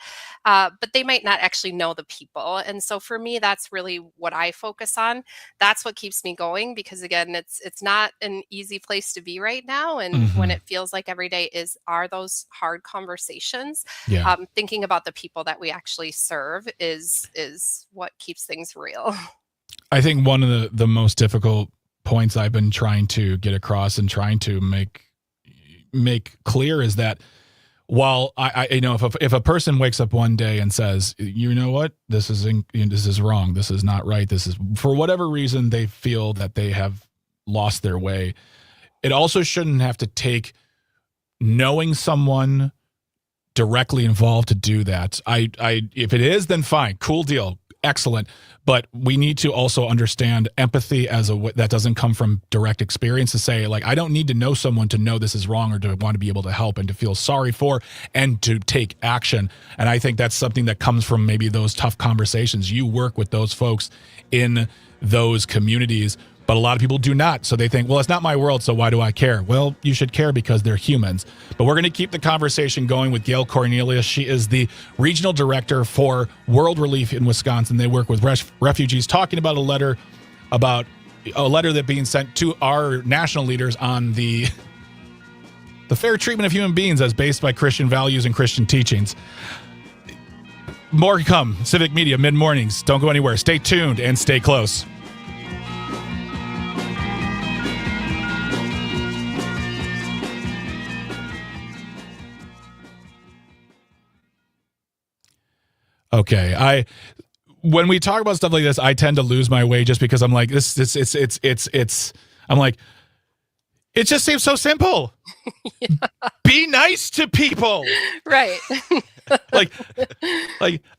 but they might not actually know the people. And so for me, that's really what I focus on. That's what keeps me going, because again, it's not an easy place to be right now. And when it feels like every day are those hard conversations, thinking about the people that we actually serve is what keeps things real. I think one of the most difficult points I've been trying to get across and trying to make clear is that while if a person wakes up one day and says, you know what, this is wrong, this is not right, this is, for whatever reason, they feel that they have lost their way. It also shouldn't have to take knowing someone directly involved to do that. If it is, then fine, cool deal, excellent. But we need to also understand empathy that doesn't come from direct experience, to say, like, I don't need to know someone to know this is wrong or to want to be able to help and to feel sorry for and to take action. And I think that's something that comes from maybe those tough conversations. You work with those folks in those communities, but a lot of people do not. So they think, well, it's not my world, so why do I care? Well, you should care because they're humans. But we're going to keep the conversation going with Gail Cornelius. She is the regional director for World Relief in Wisconsin. They work with refugees, talking about a letter that being sent to our national leaders on the fair treatment of human beings as based by Christian values and Christian teachings. More to come. Civic Media, mid-mornings. Don't go anywhere. Stay tuned and stay close. Okay, when we talk about stuff like this, I tend to lose my way just because I'm like, I'm like, it just seems so simple. Yeah. Be nice to people. Right. like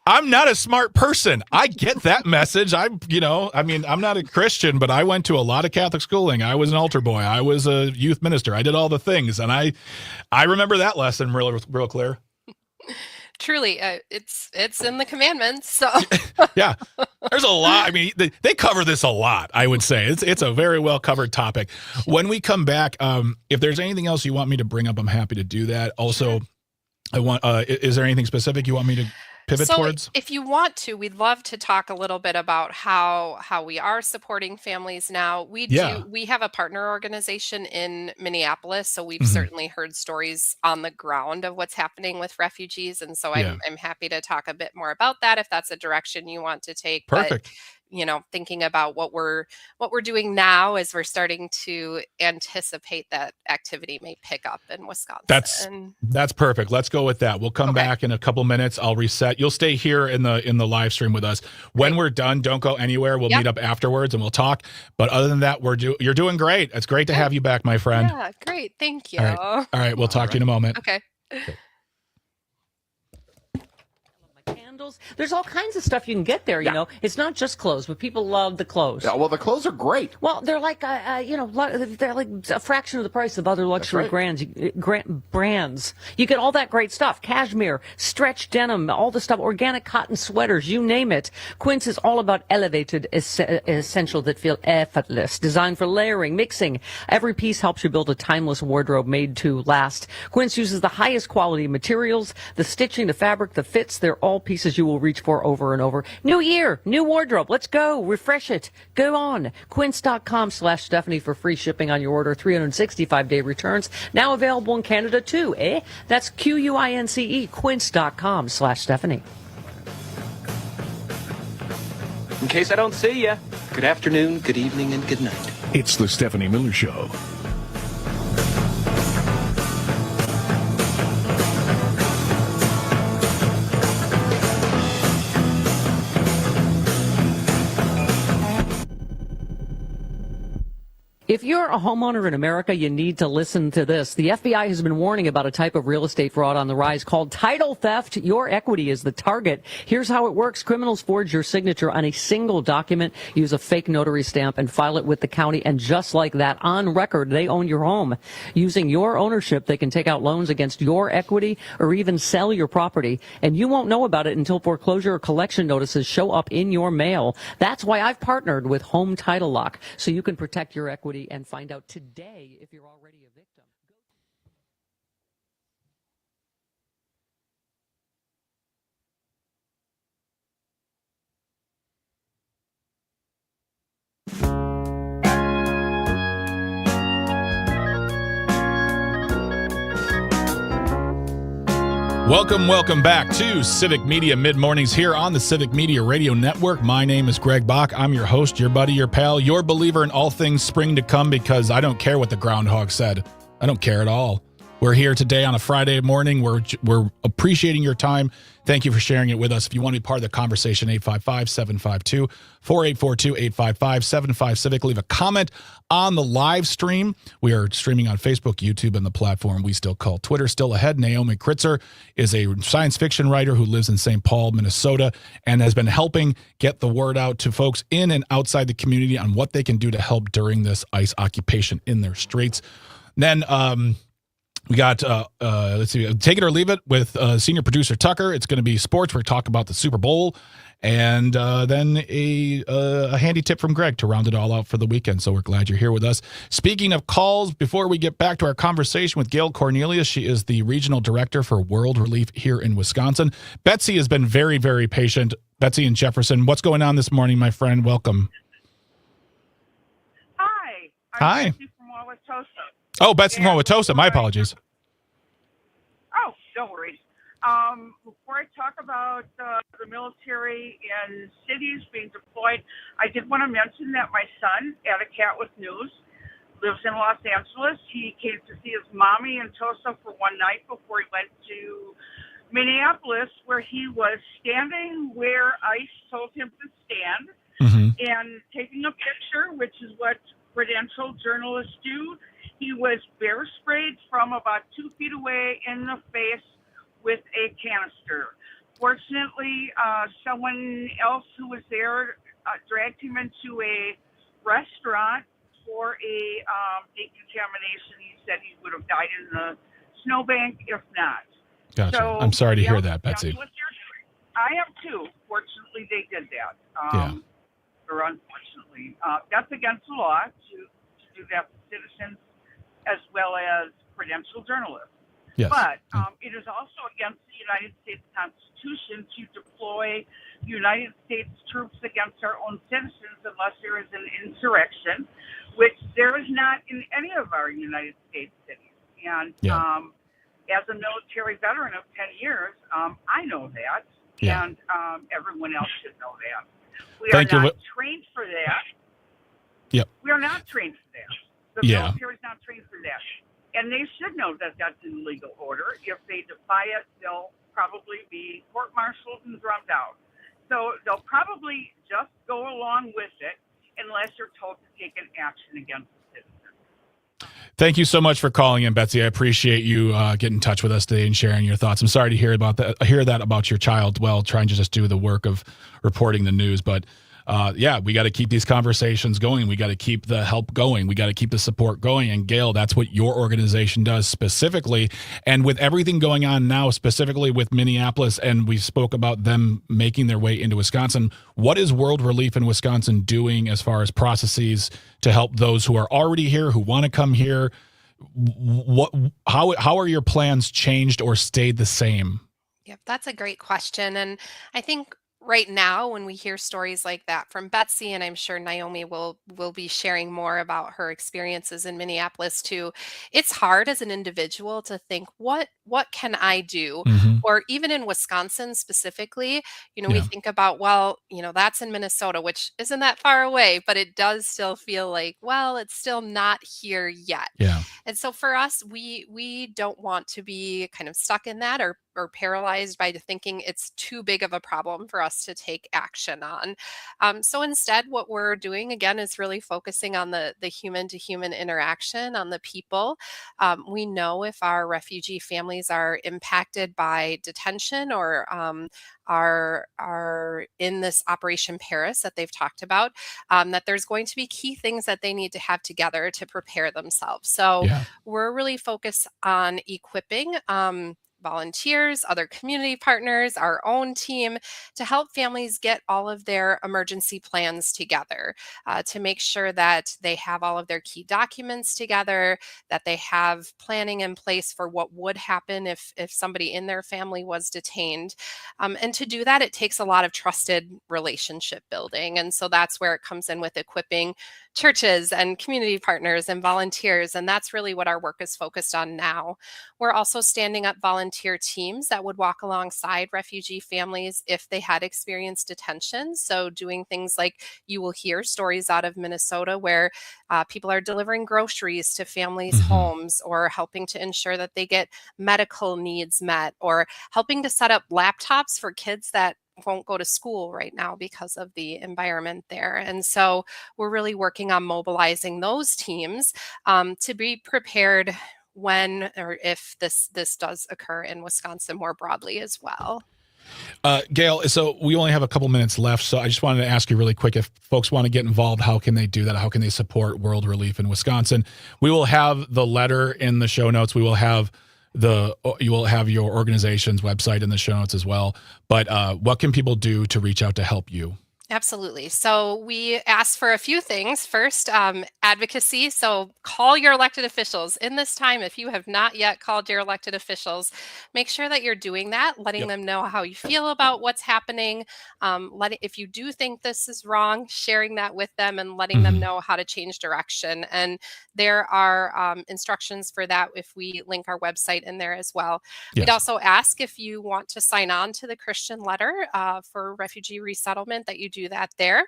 I'm not a smart person. I get that message. I'm not a Christian, but I went to a lot of Catholic schooling. I was an altar boy. I was a youth minister. I did all the things. And I remember that lesson real clear. Truly, it's in the commandments. So yeah, there's a lot. I mean, they cover this a lot. I would say it's a very well covered topic. When we come back, if there's anything else you want me to bring up, I'm happy to do that. Also, I want. Is there anything specific you want me to pivot towards? If you want to, we'd love to talk a little bit about how we are supporting families now. We have a partner organization in Minneapolis, so we've certainly heard stories on the ground of what's happening with refugees, and so I'm happy to talk a bit more about that if that's a direction you want to take. Perfect. But, thinking about what we're doing now as we're starting to anticipate that activity may pick up in Wisconsin. That's perfect. Let's go with that. We'll come back in a couple minutes. I'll reset. You'll stay here in the live stream with us. When we're done, don't go anywhere. We'll meet up afterwards and we'll talk. But other than that, you're doing great. It's great to have you back, my friend. Yeah, great. Thank you. All right. We'll talk to you in a moment. Okay. Candles. There's all kinds of stuff you can get there. You know, it's not just clothes, but people love the clothes. Yeah, well, the clothes are great. Well, they're like, they're like a fraction of the price of other luxury brands. You get all that great stuff: cashmere, stretch denim, all the stuff, organic cotton sweaters, you name it. Quince is all about elevated essentials that feel effortless, designed for layering, mixing. Every piece helps you build a timeless wardrobe made to last. Quince uses the highest quality materials, the stitching, the fabric, the fits. They're all pieces you will reach for over and over. New year, new wardrobe. Let's go. Refresh it. Go on. Quince.com/Stephanie for free shipping on your order. 365-day returns. Now available in Canada too. That's QUINCE. Quince.com/Stephanie. In case I don't see you, good afternoon, good evening, and good night. It's the Stephanie Miller Show. If you're a homeowner in America, you need to listen to this. The FBI has been warning about a type of real estate fraud on the rise called title theft. Your equity is the target. Here's how it works. Criminals forge your signature on a single document, use a fake notary stamp, and file it with the county. And just like that, on record, they own your home. Using your ownership, they can take out loans against your equity or even sell your property. And you won't know about it until foreclosure or collection notices show up in your mail. That's why I've partnered with Home Title Lock, so you can protect your equity and find out today if you're already a victim. Welcome back to Civic Media Mid-Mornings here on the Civic Media Radio Network. My name is Greg Bach. I'm your host, your buddy, your pal, your believer in all things spring to come, because I don't care what the groundhog said. I don't care at all. We're here today on a Friday morning. We're appreciating your time. Thank you for sharing it with us. If you want to be part of the conversation, 855-752-4842, 842-855-75-CIVIC. Leave a comment on the live stream. We are streaming on Facebook, YouTube, and the platform we still call Twitter. Still ahead, Naomi Kritzer is a science fiction writer who lives in St. Paul, Minnesota, and has been helping get the word out to folks in and outside the community on what they can do to help during this ICE occupation in their streets. Then we got, let's see, Take It or Leave It with senior producer Tucker. It's going to be sports. We're talking about the Super Bowl. And then a handy tip from Greg to round it all out for the weekend. So we're glad you're here with us. Speaking of calls, before we get back to our conversation with Gail Cornelius, she is the regional director for World Relief here in Wisconsin. Betsy has been very, very patient. Betsy in Jefferson, what's going on this morning, my friend? Welcome. Hi. Hi. Betsy from Wauwatosa. Oh, Betsy from Wauwatosa. My apologies. Oh, no worries. Before I talk about the military and cities being deployed, I did want to mention that my son, at a Cat with News, lives in Los Angeles. He came to see his mommy in Tulsa for one night before he went to Minneapolis, where he was standing where ICE told him to stand and taking a picture, which is what credentialed journalists do. He was bear sprayed from about 2 feet away in the face with a canister. Fortunately, someone else who was there dragged him into a restaurant for a decontamination. He said he would have died in the snowbank if not. Gotcha. So, I'm sorry to hear that, Betsy. I am too. Fortunately, they did that. Or unfortunately. That's against the law to do that to citizens as well as credentialed journalists. Yes. But it is also against the United States Constitution to deploy United States troops against our own citizens unless there is an insurrection, which there is not in any of our United States cities. And as a military veteran of 10 years, I know that, and everyone else should know that. We are not trained for that. Yep. We are not trained for that. The military is not trained for that. And they should know that that's an illegal order. If they defy it, they'll probably be court-martialed and drummed out. So they'll probably just go along with it unless you're told to take an action against the citizen. Thank you so much for calling in, Betsy. I appreciate you getting in touch with us today and sharing your thoughts. I'm sorry to hear that about your child. Well, trying to just do the work of reporting the news, but we got to keep these conversations going. We got to keep the help going. We got to keep the support going. And Gail, that's what your organization does specifically. And with everything going on now, specifically with Minneapolis, and we spoke about them making their way into Wisconsin, what is World Relief in Wisconsin doing as far as processes to help those who are already here, who want to come here? How are your plans changed or stayed the same? Yep, that's a great question. And I think right now, when we hear stories like that from Betsy, and I'm sure Naomi will be sharing more about her experiences in Minneapolis too, it's hard as an individual to think, what can I do? Or even in Wisconsin specifically, we think about, well, that's in Minnesota, which isn't that far away, but it does still feel like, well, it's still not here yet. And so for us, we don't want to be kind of stuck in that or paralyzed by thinking it's too big of a problem for us to take action on. So instead, what we're doing again is really focusing on the human to human interaction, on the people. We know if our refugee families are impacted by detention or are in this Operation Paris that they've talked about, that there's going to be key things that they need to have together to prepare themselves. So we're really focused on equipping volunteers, other community partners, our own team to help families get all of their emergency plans together, to make sure that they have all of their key documents together, that they have planning in place for what would happen if somebody in their family was detained. And to do that, it takes a lot of trusted relationship building. And so that's where it comes in with equipping churches and community partners and volunteers. And that's really what our work is focused on now. We're also standing up volunteers volunteer teams that would walk alongside refugee families if they had experienced detention. So doing things like you will hear stories out of Minnesota where people are delivering groceries to families' homes, or helping to ensure that they get medical needs met, or helping to set up laptops for kids that won't go to school right now because of the environment there. And so we're really working on mobilizing those teams to be prepared when or if this does occur in Wisconsin more broadly as well. Gail, so we only have a couple minutes left, so I just wanted to ask you really quick, if folks want to get involved, how can they do that? How can they support World Relief in Wisconsin? We will have the letter in the show notes. You will have your organization's website in the show notes as well. But what can people do to reach out to help you? Absolutely. So we ask for a few things. First, advocacy. So call your elected officials in this time. If you have not yet called your elected officials, make sure that you're doing that, letting them know how you feel about what's happening. If you do think this is wrong, sharing that with them and letting them know how to change direction. And there are instructions for that if we link our website in there as well. We'd also ask if you want to sign on to the Christian letter for refugee resettlement, that you do that there.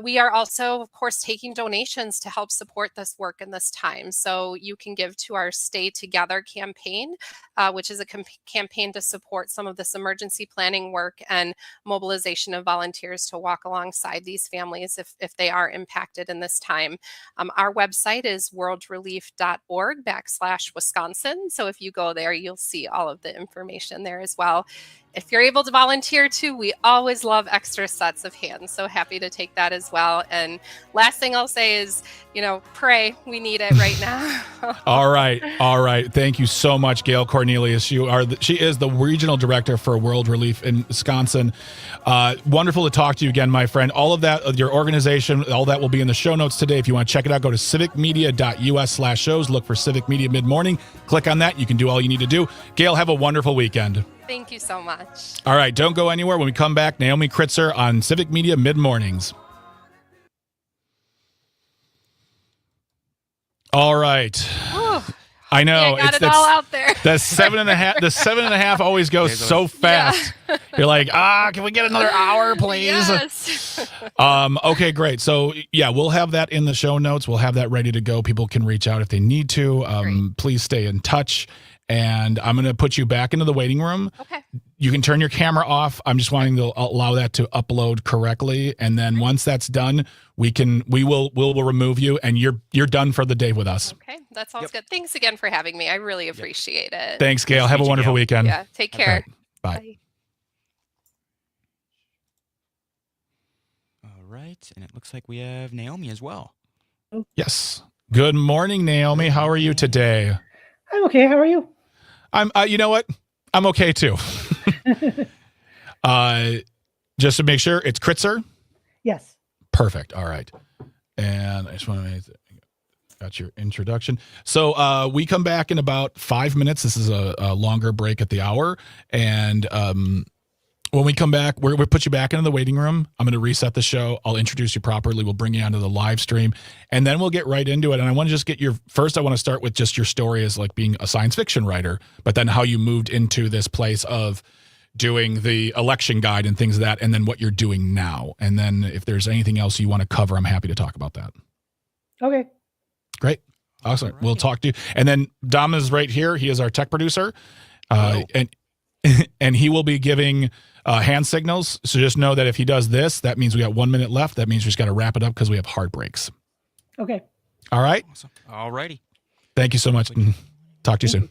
We are also, of course, taking donations to help support this work in this time. So you can give to our Stay Together campaign, which is a campaign to support some of this emergency planning work and mobilization of volunteers to walk alongside these families if they are impacted in this time. Our website is worldrelief.org/Wisconsin. So if you go there, you'll see all of the information there as well. If you're able to volunteer too, we always love extra sets of hands. So happy to take that as well. And last thing I'll say is, pray. We need it right now. All right. Thank you so much, Gail Cornelius. She is the regional director for World Relief in Wisconsin. Wonderful to talk to you again, my friend. All of that, your organization, all that will be in the show notes today. If you want to check it out, go to civicmedia.us/shows. Look for Civic Media Mid-Morning. Click on that. You can do all you need to do. Gail, have a wonderful weekend. Thank you so much. All right, don't go anywhere. When we come back, Naomi Kritzer on Civic Media Mid-Mornings. All right. Whew. I know. Got it all out there. The 7.5. The 7.5 always goes so fast. Yeah. You're like, can we get another hour, please? Yes. Okay, great. So we'll have that in the show notes. We'll have that ready to go. People can reach out if they need to. Please stay in touch. And I'm going to put you back into the waiting room. Okay. You can turn your camera off. I'm just wanting to allow that to upload correctly. And then once that's done, we'll remove you, and you're done for the day with us. Okay. That sounds good. Thanks again for having me. I really appreciate it. Thanks, Gail. Have a wonderful weekend. Yeah. Take care. Okay. Bye. All right. And it looks like we have Naomi as well. Yes. Good morning, Naomi. How are you today? I'm okay. How are you? I'm. You know what? I'm okay too. Just to make sure, it's Kritzer. Yes. Perfect. All right. And I just want to make got your introduction. So we come back in about 5 minutes. This is a longer break at the hour, and when we come back, we'll put you back into the waiting room. I'm going to reset the show. I'll introduce you properly. We'll bring you onto the live stream, and then we'll get right into it. And I want to just get I want to start with just your story as like being a science fiction writer, but then how you moved into this place of doing the election guide and things like that, and then what you're doing now. And then if there's anything else you want to cover, I'm happy to talk about that. Okay. Great. Awesome. Right. We'll talk to you. And then Dom is right here. He is our tech producer. And he will be giving hand signals. So just know that if he does this, that means we got 1 minute left. That means we just got to wrap it up because we have hard breaks. Okay. All right. Awesome. All righty. Thank you so much. Talk to you soon.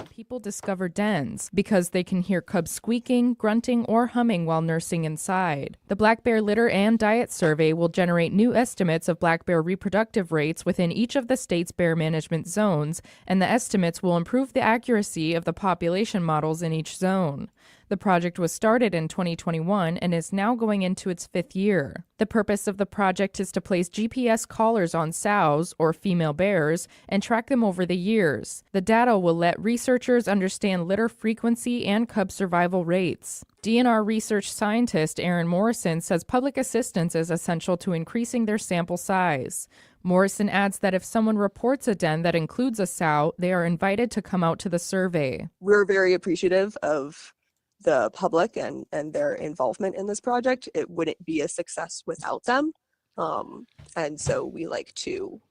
People discover dens because they can hear cubs squeaking, grunting, or humming while nursing inside. The Black Bear Litter and Diet Survey will generate new estimates of black bear reproductive rates within each of the state's bear management zones, and the estimates will improve the accuracy of the population models in each zone. The project was started in 2021 and is now going into its 5th year. The purpose of the project is to place GPS collars on sows, or female bears, and track them over the years. The data will let researchers understand litter frequency and cub survival rates. DNR research scientist Aaron Morrison says public assistance is essential to increasing their sample size. Morrison adds that if someone reports a den that includes a sow, they are invited to come out to the survey. We're very appreciative of the public and their involvement in this project. It wouldn't be a success without them. And so we like to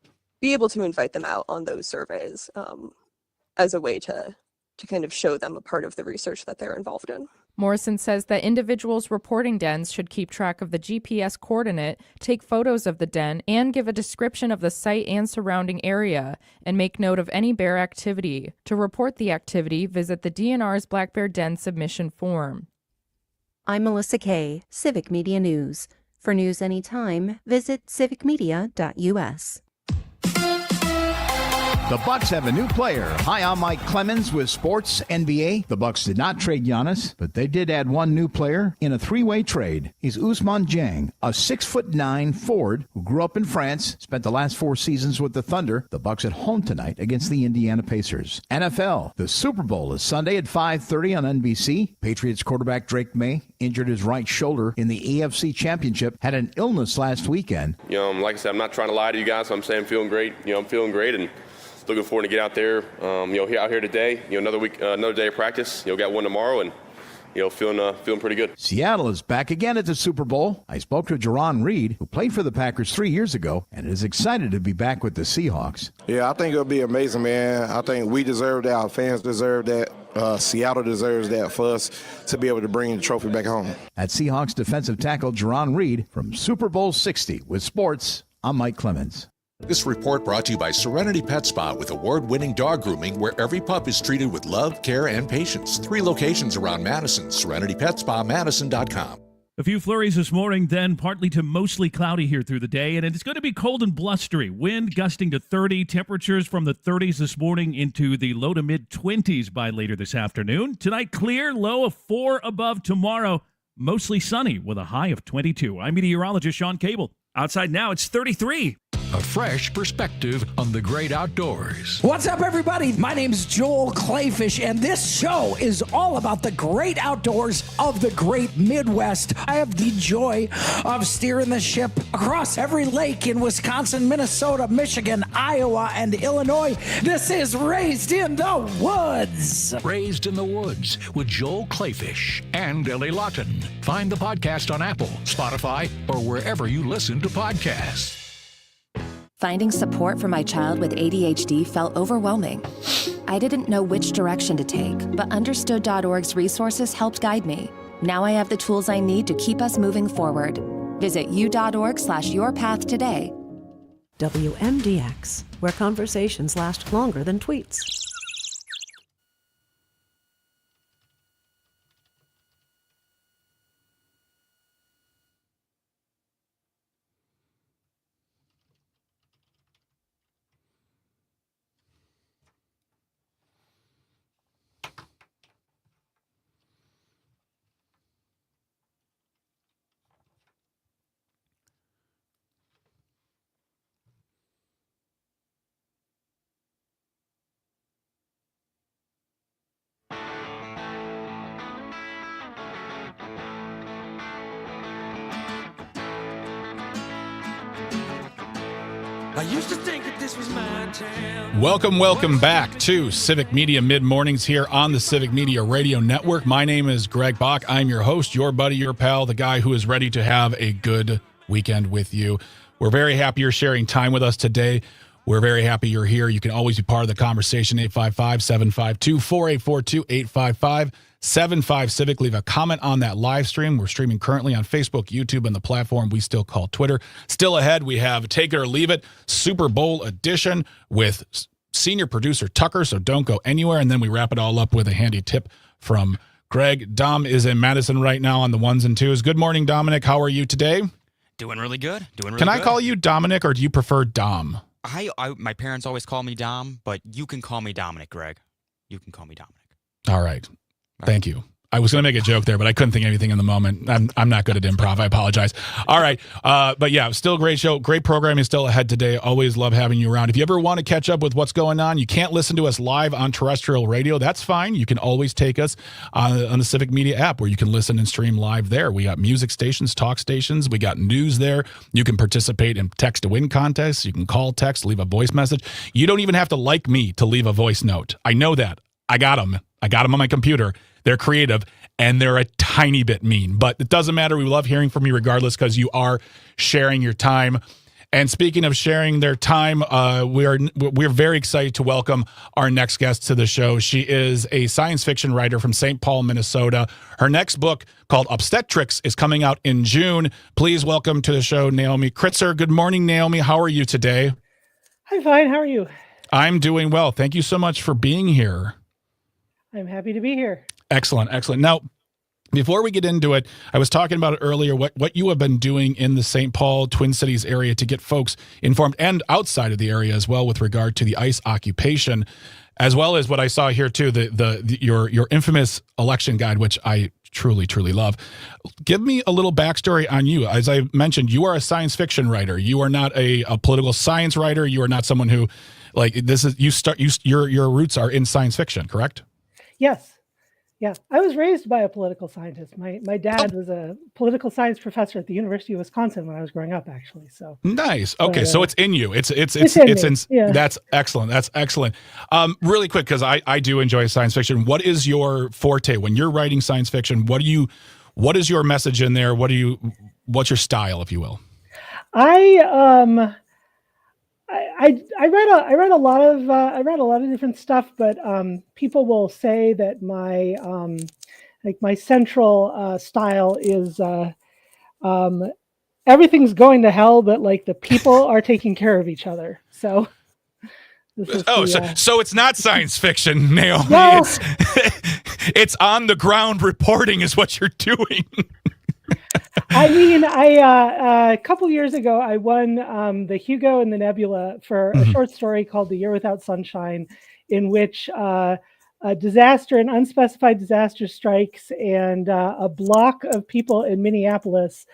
be able to invite them out on those surveys as a way to kind of show them a part of the research that they're involved in. Morrison says that individuals reporting dens should keep track of the GPS coordinate, take photos of the den, and give a description of the site and surrounding area, and make note of any bear activity. To report the activity, visit the DNR's Black Bear Den submission form. I'm Melissa Kay, Civic Media News. For news anytime, visit civicmedia.us. The Bucks have a new player. Hi, I'm Mike Clemens with Sports NBA. The Bucks did not trade Giannis, but they did add one new player in a three-way trade. He's Ousmane Dieng, a 6'9" forward who grew up in France, spent the last 4 seasons with the Thunder. The Bucks at home tonight against the Indiana Pacers. NFL, the Super Bowl is Sunday at 5:30 on NBC. Patriots quarterback Drake May injured his right shoulder in the AFC Championship, had an illness last weekend. Like I said, I'm not trying to lie to you guys, so I'm saying I'm feeling great. I'm feeling great and looking forward to get out there, out here today. Another week, another day of practice. Got one tomorrow, and feeling pretty good. Seattle is back again at the Super Bowl. I spoke to Jerron Reed, who played for the Packers 3 years ago, and is excited to be back with the Seahawks. Yeah, I think it'll be amazing, man. I think we deserve that. Our fans deserve that. Seattle deserves that for us to be able to bring the trophy back home. At Seahawks defensive tackle Jerron Reed from Super Bowl 60 with Sports. I'm Mike Clemens. This report brought to you by Serenity Pet Spa with award-winning dog grooming where every pup is treated with love, care, and patience. 3 locations around Madison. SerenityPetSpaMadison.com. A few flurries this morning, then partly to mostly cloudy here through the day, and it's going to be cold and blustery. Wind gusting to 30, temperatures from the 30s this morning into the low to mid-20s by later this afternoon. Tonight, clear, low of 4 above. Tomorrow, mostly sunny with a high of 22. I'm meteorologist Sean Cable. Outside now, it's 33. A fresh perspective on the great outdoors. What's up, everybody? My name's Joel Clayfish, and this show is all about the great outdoors of the great Midwest. I have the joy of steering the ship across every lake in Wisconsin, Minnesota, Michigan, Iowa, and Illinois. This is Raised in the Woods. Raised in the Woods with Joel Clayfish and Ellie Lawton. Find the podcast on Apple, Spotify, or wherever you listen to podcasts. Finding support for my child with ADHD felt overwhelming. I didn't know which direction to take, but Understood.org's resources helped guide me. Now I have the tools I need to keep us moving forward. Visit u.org/yourpath today. WMDX, where conversations last longer than tweets. I used to think that this was my town. Welcome back to Civic Media Mid-Mornings here on the Civic Media Radio Network. My name is Greg Bach. I'm your host, your buddy, your pal, the guy who is ready to have a good weekend with you. We're very happy you're sharing time with us today. We're very happy you're here. You can always be part of the conversation, 855-752-4842, 855-75-CIVIC. Leave a comment on that live stream. We're streaming currently on Facebook, YouTube, and the platform we still call Twitter. Still ahead, we have Take It or Leave It, Super Bowl edition with senior producer Tucker, so don't go anywhere. And then we wrap it all up with a handy tip from Greg. Dom is in Madison right now on the ones and twos. Good morning, Dominic. How are you today? Doing really good. Can I call you Dominic, or do you prefer Dom? My parents always call me Dom, but you can call me Dominic, Greg. You can call me Dominic. All right. Thank you. I was going to make a joke there, but I couldn't think of anything in the moment. I'm not good at improv. I apologize. All right. But yeah, still a great show. Great programming still ahead today. Always love having you around. If you ever want to catch up with what's going on, you can't listen to us live on terrestrial radio. That's fine. You can always take us on the Civic Media app where you can listen and stream live there. We got music stations, talk stations. We got news there. You can participate in text to win contests. You can call, text, leave a voice message. You don't even have to like me to leave a voice note. I know that. I got them on my computer. They're creative, and they're a tiny bit mean. But it doesn't matter. We love hearing from you regardless because you are sharing your time. And speaking of sharing their time, we're very excited to welcome our next guest to the show. She is a science fiction writer from St. Paul, Minnesota. Her next book, called Obstetrics, is coming out in June. Please welcome to the show, Naomi Kritzer. Good morning, Naomi. How are you today? I'm fine. How are you? I'm doing well. Thank you so much for being here. I'm happy to be here. Excellent. Now, before we get into it, I was talking about it earlier, what you have been doing in the St. Paul, Twin Cities area to get folks informed, and outside of the area as well, with regard to the ICE occupation, as well as what I saw here too, your infamous election guide, which I truly, truly love. Give me a little backstory on you. As I mentioned, you are a science fiction writer. You are not a political science writer. You are not someone who, your roots are in science fiction, correct? Yes. Yeah. I was raised by a political scientist. My dad was a political science professor at the University of Wisconsin when I was growing up, actually. So nice. Okay. So it's in you. It's yeah. That's excellent. That's excellent. Really quick, because I do enjoy science fiction. What is your forte when you're writing science fiction? What is your message in there? What's your style, if you will? I read a lot of different stuff, but people will say that my central style is everything's going to hell, but like the people are taking care of each other. So so it's not science fiction, Naomi. No. It's on the ground reporting is what you're doing. I mean, a couple years ago, I won the Hugo and the Nebula for a short story called The Year Without Sunshine, in which a disaster, an unspecified disaster strikes, and a block of people in Minneapolis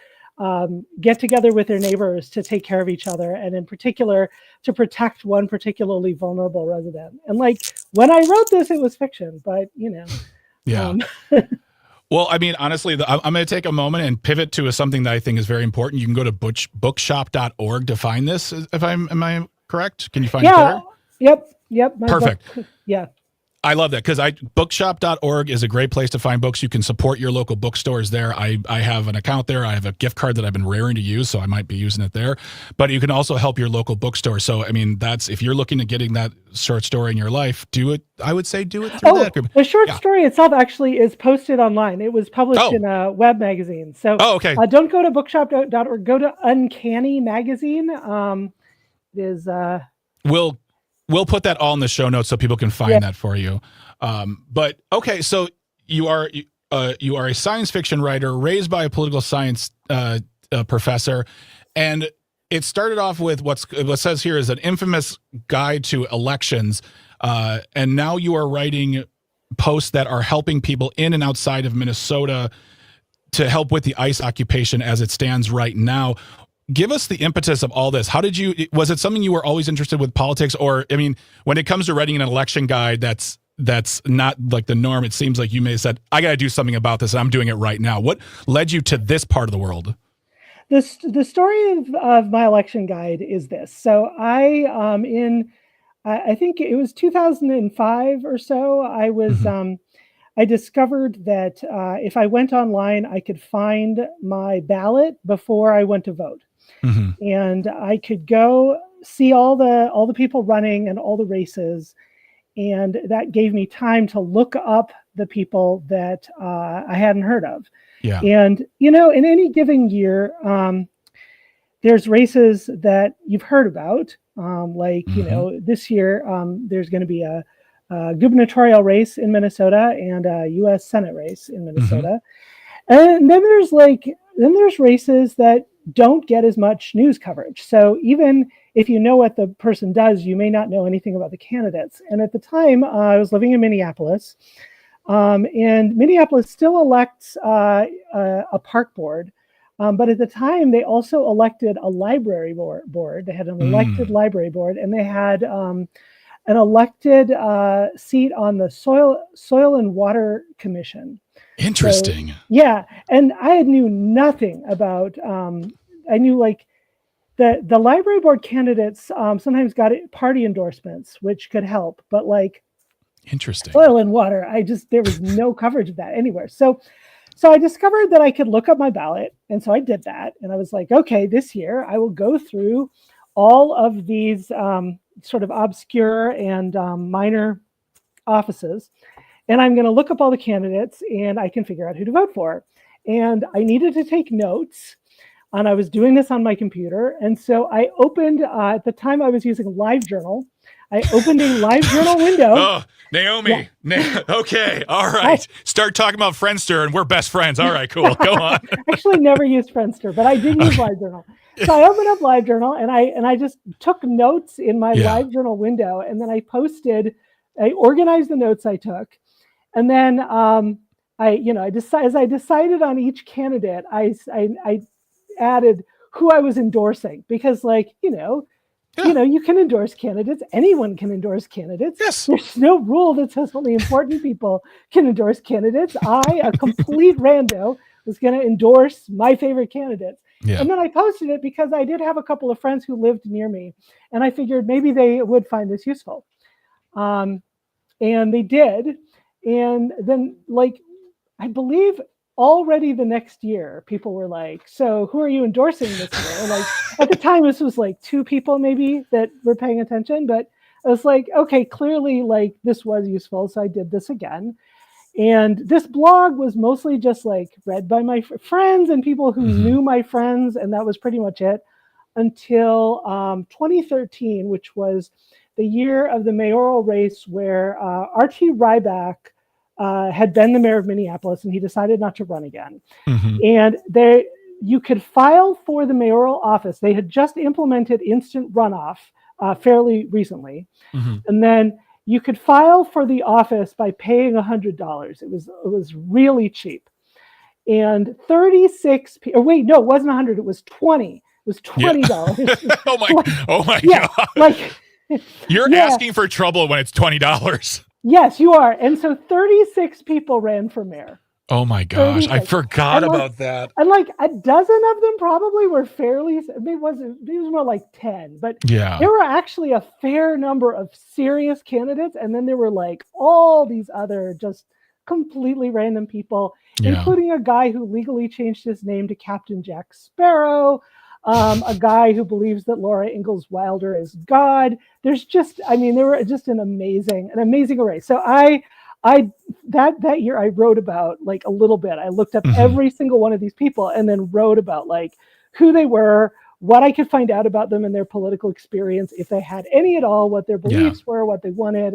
get together with their neighbors to take care of each other, and in particular, to protect one particularly vulnerable resident. And like, when I wrote this, it was fiction, but Yeah. Well, I mean, honestly, I'm going to take a moment and pivot to something that I think is very important. You can go to bookshop.org to find this. Am I correct? Can you find it there? Yep. Perfect. Yeah. I love that because bookshop.org is a great place to find books. You can support your local bookstores there. I have an account there. I have a gift card that I've been raring to use, so I might be using it there. But you can also help your local bookstore. So, I mean, if you're looking at getting that short story in your life, do it. I would say do it through that group. The short story itself actually is posted online. It was published in a web magazine. So okay. Don't go to bookshop.org. Go to Uncanny Magazine. We'll put that all in the show notes so people can find that for you. But okay, so you are a science fiction writer raised by a political science professor, and it started off with what says here is an infamous guide to elections, and now you are writing posts that are helping people in and outside of Minnesota to help with the ICE occupation as it stands right now. Give us the impetus of all this. Was it something you were always interested with politics? Or, I mean, when it comes to writing an election guide, that's not like the norm. It seems like you may have said, I got to do something about this, and I'm doing it right now. What led you to this part of the world? The story of my election guide is this. So I think it was 2005 or so, I was, I discovered that if I went online, I could find my ballot before I went to vote. And I could go see all the people running and all the races. And that gave me time to look up the people that I hadn't heard of. Yeah. And, in any given year, there's races that you've heard about. This year, there's going to be a gubernatorial race in Minnesota and a U.S. Senate race in Minnesota. And then there's races that don't get as much news coverage. So even if you know what the person does, you may not know anything about the candidates. And at the time, I was living in Minneapolis. And Minneapolis still elects a park board. But at the time, they also elected a library board. They had an elected library board, and they had an elected seat on the Soil and Water Commission. Interesting. So, yeah, and I knew nothing about. I knew like the library board candidates sometimes got party endorsements, which could help, but like interesting soil and water, there was no coverage of that anywhere. So I discovered that I could look up my ballot, and so I did that, and I was like, okay, this year I will go through all of these sort of obscure and minor offices, and I'm going to look up all the candidates, and I can figure out who to vote for. And I needed to take notes, and I was doing this on my computer, and so I opened, at the time I was using LiveJournal. I opened a LiveJournal window. Oh, Naomi. Yeah. Okay. All right. Start talking about Friendster, and we're best friends. All right, cool. Go on. I actually never used Friendster, but I did use LiveJournal. So I opened up LiveJournal, and I just took notes in my LiveJournal window, and then I organized the notes I took, and then I decided on each candidate, I added who I was endorsing, because you can endorse candidates. Anyone can endorse candidates. Yes. There's no rule that says only important people can endorse candidates. I, a complete rando, was going to endorse my favorite candidates. Yeah. And then I posted it because I did have a couple of friends who lived near me, and I figured maybe they would find this useful. And they did. And then, I believe already the next year, people were like, so who are you endorsing this year? And at the time, this was 2 people maybe that were paying attention, but I was like, okay, clearly this was useful. So I did this again. And this blog was mostly just read by my friends and people who knew my friends. And that was pretty much it until 2013, which was the year of the mayoral race where R.T. Ryback had been the mayor of Minneapolis, and he decided not to run again. And you could file for the mayoral office. They had just implemented instant runoff fairly recently. And then you could file for the office by paying $100. It was really cheap. And 36 people, wait, no, it wasn't 100, it was 20. It was $20. Yeah. oh my God. You're asking for trouble when it's $20. Yes, you are. And so 36 people ran for mayor. Oh my gosh, I forgot about that. And a dozen of them probably were fairly, it was more like 10, but there were actually a fair number of serious candidates. And then there were all these other just completely random people, including a guy who legally changed his name to Captain Jack Sparrow, a guy who believes that Laura Ingalls Wilder is God. There's just, they were just an amazing array. So that year I wrote about a little bit. I looked up every single one of these people and then wrote about who they were, what I could find out about them and their political experience, if they had any at all, what their beliefs were, what they wanted,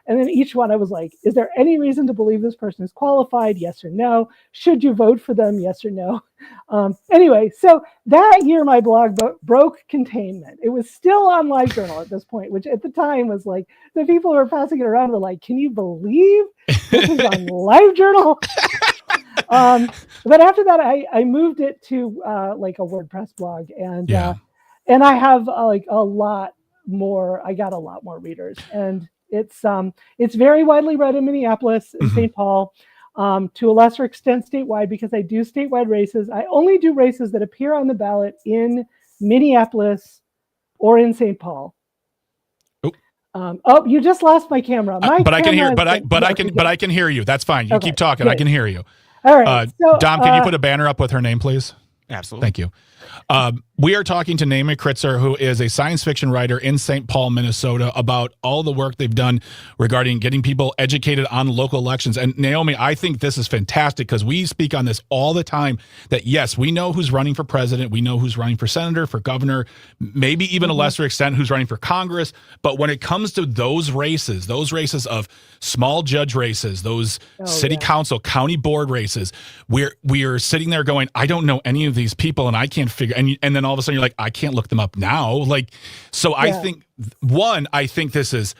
and then each one I was like, is there any reason to believe this person is qualified? Yes or no? Should you vote for them? Yes or no? Anyway, so that year my blog broke containment. It was still on LiveJournal at this point, which at the time was the people who were passing it around were like, can you believe this is on LiveJournal? But after that, I moved it to a WordPress blog, and I have a lot more. I got a lot more readers, and it's very widely read in Minneapolis and St. Paul, to a lesser extent statewide, because I do statewide races. I only do races that appear on the ballot in Minneapolis or in St. Paul. You just lost my camera. But I can hear. But I can hear you. That's fine. You keep talking. Good. I can hear you. All right. Dom, can you put a banner up with her name, please? Absolutely. Thank you. We are talking to Naomi Kritzer, who is a science fiction writer in St. Paul, Minnesota, about all the work they've done regarding getting people educated on local elections. And Naomi, I think this is fantastic because we speak on this all the time, that yes, we know who's running for president. We know who's running for senator, for governor, maybe even a lesser extent who's running for Congress. But when it comes to those races of small judge races, those city council, county board races, we are sitting there going, I don't know any of these people and I can't figure, and then all of a sudden you're like, I can't look them up now. I think, I think this is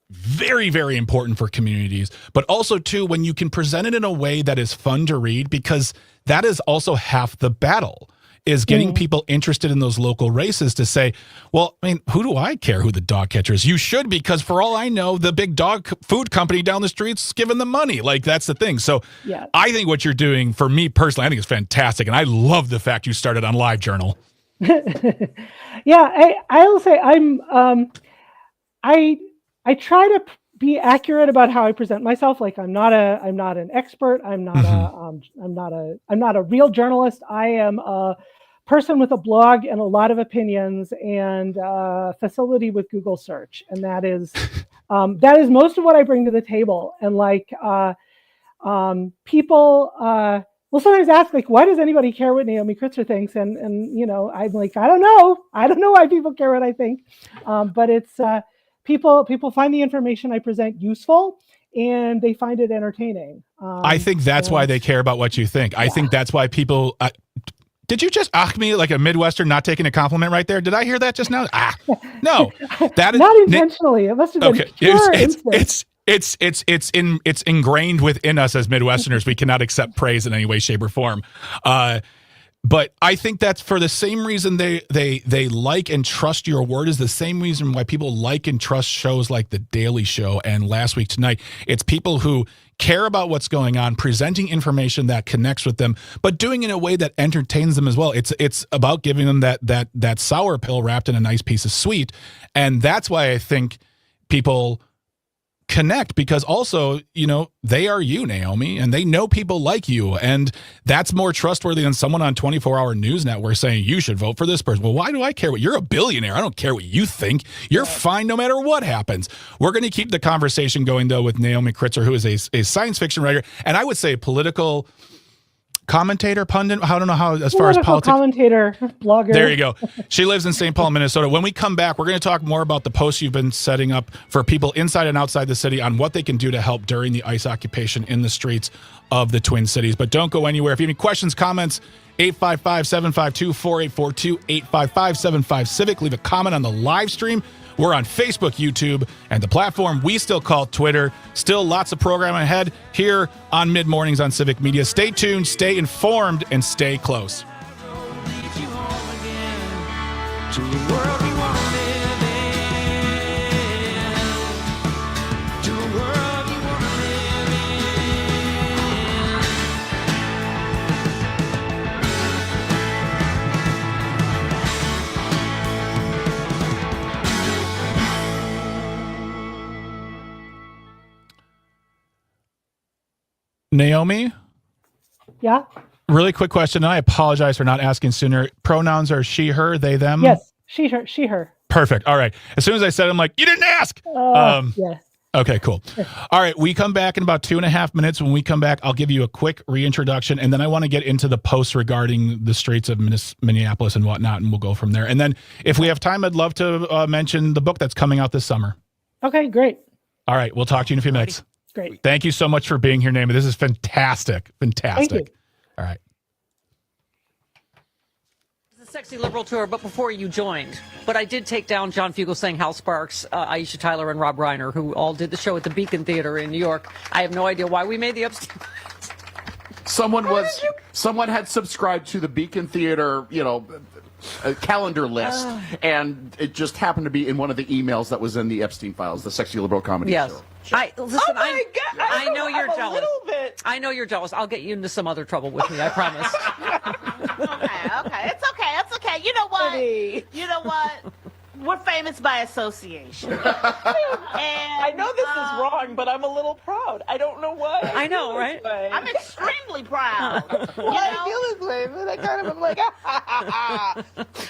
very, very important for communities, but also too, when you can present it in a way that is fun to read, because that is also half the battle, is getting people interested in those local races to say, well, I mean, who do I care who the dog catcher is? You should, because for all I know, the big dog food company down the street's giving them money. Like, that's the thing. So I think what you're doing, for me personally, I think it's fantastic. And I love the fact you started on LiveJournal. I will say I try to be accurate about how I present myself. Like, I'm not an expert. I'm not a real journalist. I am a person with a blog and a lot of opinions and facility with Google search. And that is most of what I bring to the table. And people will sometimes ask, like, why does anybody care what Naomi Kritzer thinks? And I'm like, I don't know why people care what I think. But it's people find the information I present useful, and they find it entertaining. I think that's why they care about what you think. I think that's why people. Did you just me like a Midwestern not taking a compliment right there? Did I hear that just now? No, that is not intentionally. It must have been pure instinct. It's ingrained within us as Midwesterners. We cannot accept praise in any way, shape, or form. But I think that's for the same reason they like and trust your word, is the same reason why people like and trust shows like The Daily Show and Last Week Tonight. It's people who care about what's going on, presenting information that connects with them, but doing it in a way that entertains them as well. It's about giving them that sour pill wrapped in a nice piece of sweet. And that's why I think people connect, because also, they are you, Naomi, and they know people like you, and that's more trustworthy than someone on 24-hour news network saying you should vote for this person. Well, why do I care? You're a billionaire. I don't care what you think. You're fine no matter what happens. We're going to keep the conversation going, though, with Naomi Kritzer, who is a science fiction writer, and I would say political commentator, pundit. I don't know how, as far as politics. Commentator, blogger. There you go. She lives in St. Paul, Minnesota. When we come back, we're going to talk more about the posts you've been setting up for people inside and outside the city on what they can do to help during the ICE occupation in the streets of the Twin Cities. But don't go anywhere. If you have any questions, comments, 855-752-4842, 855-75-CIVIC. Leave a comment on the live stream. We're on Facebook, YouTube, and the platform we still call Twitter. Still lots of programming ahead here on Mid Mornings on Civic Media. Stay tuned, stay informed, and stay close. Naomi? Yeah? Really quick question, and I apologize for not asking sooner. Pronouns are she, her, they, them? Yes, she, her. Perfect. All right. As soon as I said it, I'm like, you didn't ask! Yeah. Okay, cool. All right, we come back in about 2.5 minutes. When we come back, I'll give you a quick reintroduction, and then I want to get into the posts regarding the streets of Minneapolis and whatnot, and we'll go from there. And then if we have time, I'd love to mention the book that's coming out this summer. Okay, great. All right, we'll talk to you in a few minutes. Great. Thank you so much for being here, Naomi. This is fantastic. Fantastic. Thank you. All right. It's a sexy liberal tour, but before you joined. But I did take down John Fugelsang, Hal Sparks, Aisha Tyler, and Rob Reiner, who all did the show at the Beacon Theater in New York. I have no idea why we made the Epstein. Someone had subscribed to the Beacon Theater, calendar list, and it just happened to be in one of the emails that was in the Epstein files, the sexy liberal comedy show. Listen, I know you're jealous. I know you're jealous. I'll get you into some other trouble with me, I promise. Okay. It's okay. You know what? We're famous by association. I know this is wrong, but I'm a little proud. I don't know why. I know, right? I'm extremely proud. I feel this way, but I kind of am like,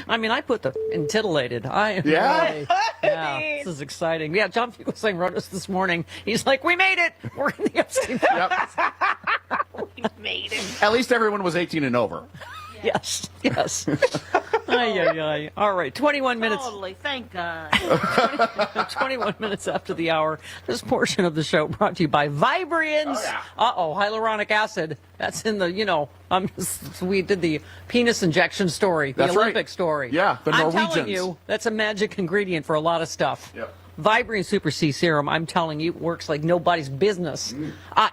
I mean, I put in titillated. Yeah. This is exciting. Yeah, John Fugelsang wrote us this morning. He's like, we made it. We're in the Epstein files. We made it. At least everyone was 18 and over. Yes. Ay. All right, 21 minutes. Totally, thank God. 21 minutes after the hour. This portion of the show brought to you by Vibrians. Hyaluronic acid. That's in the, we did the penis injection story, the Olympic story. Yeah, the Norwegians. I'm telling you, that's a magic ingredient for a lot of stuff. Yep. Vibrant Super C Serum, I'm telling you, works like nobody's business.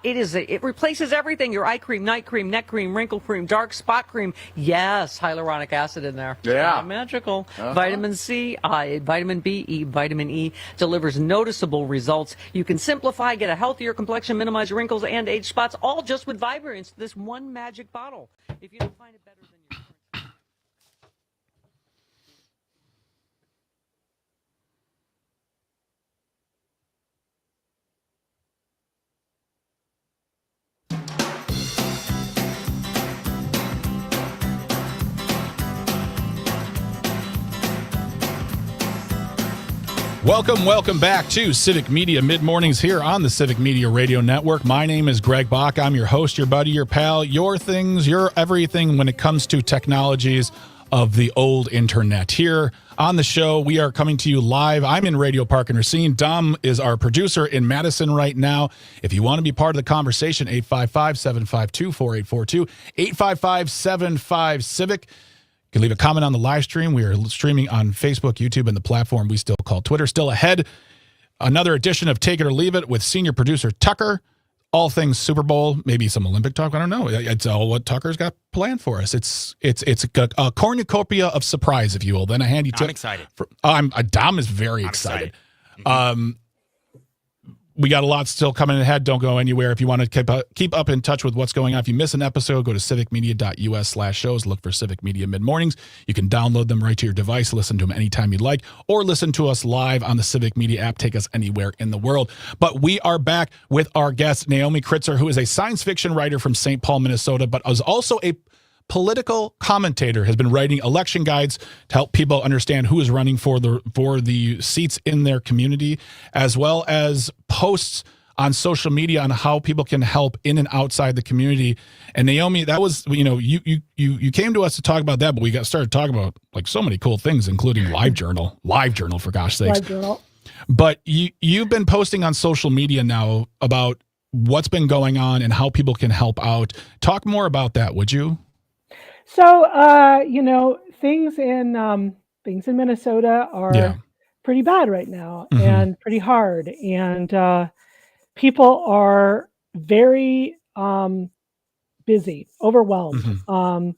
It replaces everything: your eye cream, night cream, neck cream, wrinkle cream, dark spot cream. Yes, hyaluronic acid in there. Yeah. Magical. Vitamin C, vitamin B, vitamin E delivers noticeable results. You can simplify, get a healthier complexion, minimize wrinkles and age spots, all just with Vibrance, this one magic bottle. If you don't find it better than your Welcome back to Civic Media Mid-Mornings here on the Civic Media Radio Network. My name is Greg Bach. I'm your host, your buddy, your pal, your things, your everything when it comes to technologies of the old internet. Here on the show, we are coming to you live. I'm in Radio Park and Racine. Dom is our producer in Madison right now. If you want to be part of the conversation, 855-752-4842, 855-75-CIVIC. You can leave a comment on the live stream. We are streaming on Facebook, YouTube, and the platform we still call Twitter. Still ahead, another edition of Take It or Leave It with senior producer Tucker. All things Super Bowl, maybe some Olympic talk. I don't know. It's all what Tucker's got planned for us. It's a cornucopia of surprise, if you will. Then a handy tip. I'm excited. Dom is very excited. We got a lot still coming ahead. Don't go anywhere. If you want to keep up in touch with what's going on, if you miss an episode, go to civicmedia.us/shows. Look for Civic Media Mid-Mornings. You can download them right to your device, listen to them anytime you'd like, or listen to us live on the Civic Media app. Take us anywhere in the world. But we are back with our guest, Naomi Kritzer, who is a science fiction writer from St. Paul, Minnesota, but is also a political commentator, has been writing election guides to help people understand who is running for the seats in their community, as well as posts on social media on how people can help in and outside the community. And Naomi, that was, you came to us to talk about that, but we started talking about like so many cool things, including LiveJournal for gosh sakes. LiveJournal. But you've been posting on social media now about what's been going on and how people can help out. Talk more about that, would you? So, things in Minnesota are pretty bad right now and pretty hard. And people are very busy, overwhelmed. And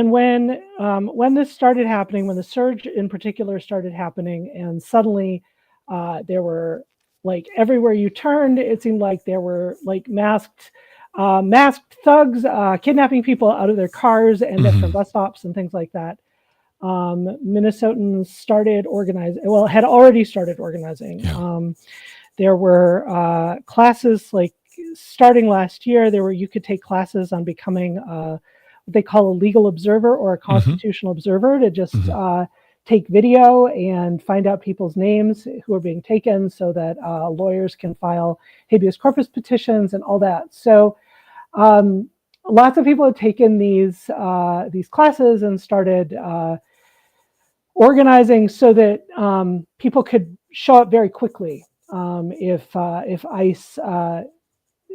when this started happening, when the surge in particular started happening, and suddenly there were, like, everywhere you turned, it seemed like there were like masked thugs kidnapping people out of their cars and then from bus stops and things like that. Minnesotans had already started organizing. There were classes, like starting last year, you could take classes on becoming what they call a legal observer or a constitutional observer, to just take video and find out people's names who are being taken so that lawyers can file habeas corpus petitions and all that. So lots of people have taken these classes and started organizing so that people could show up very quickly if ICE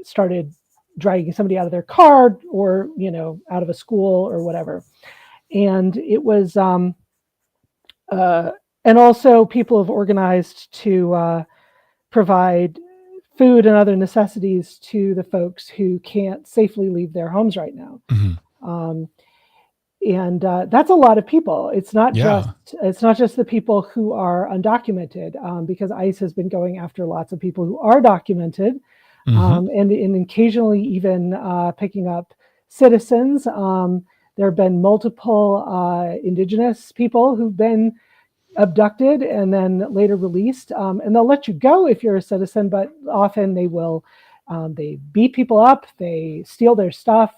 started dragging somebody out of their car or out of a school or whatever. And it was and also people have organized to provide food and other necessities to the folks who can't safely leave their homes right now. And that's a lot of people. It's not just the people who are undocumented, because ICE has been going after lots of people who are documented, and occasionally even picking up citizens. There have been multiple indigenous people who've been abducted and then later released, and they'll let you go if you're a citizen, but often they will they beat people up, they steal their stuff,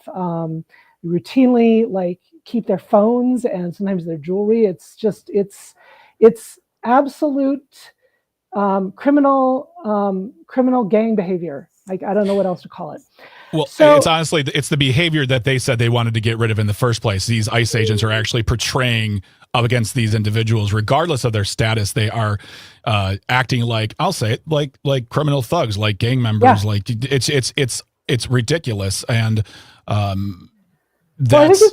routinely, like, keep their phones and sometimes their jewelry. It's absolute criminal gang behavior. Like, I don't know what else to call it. Well, it's honestly, it's the behavior that they said they wanted to get rid of in the first place. These ICE agents are actually portraying up against these individuals, regardless of their status. They are acting like, I'll say it, like criminal thugs, like gang members. Like it's ridiculous. And that's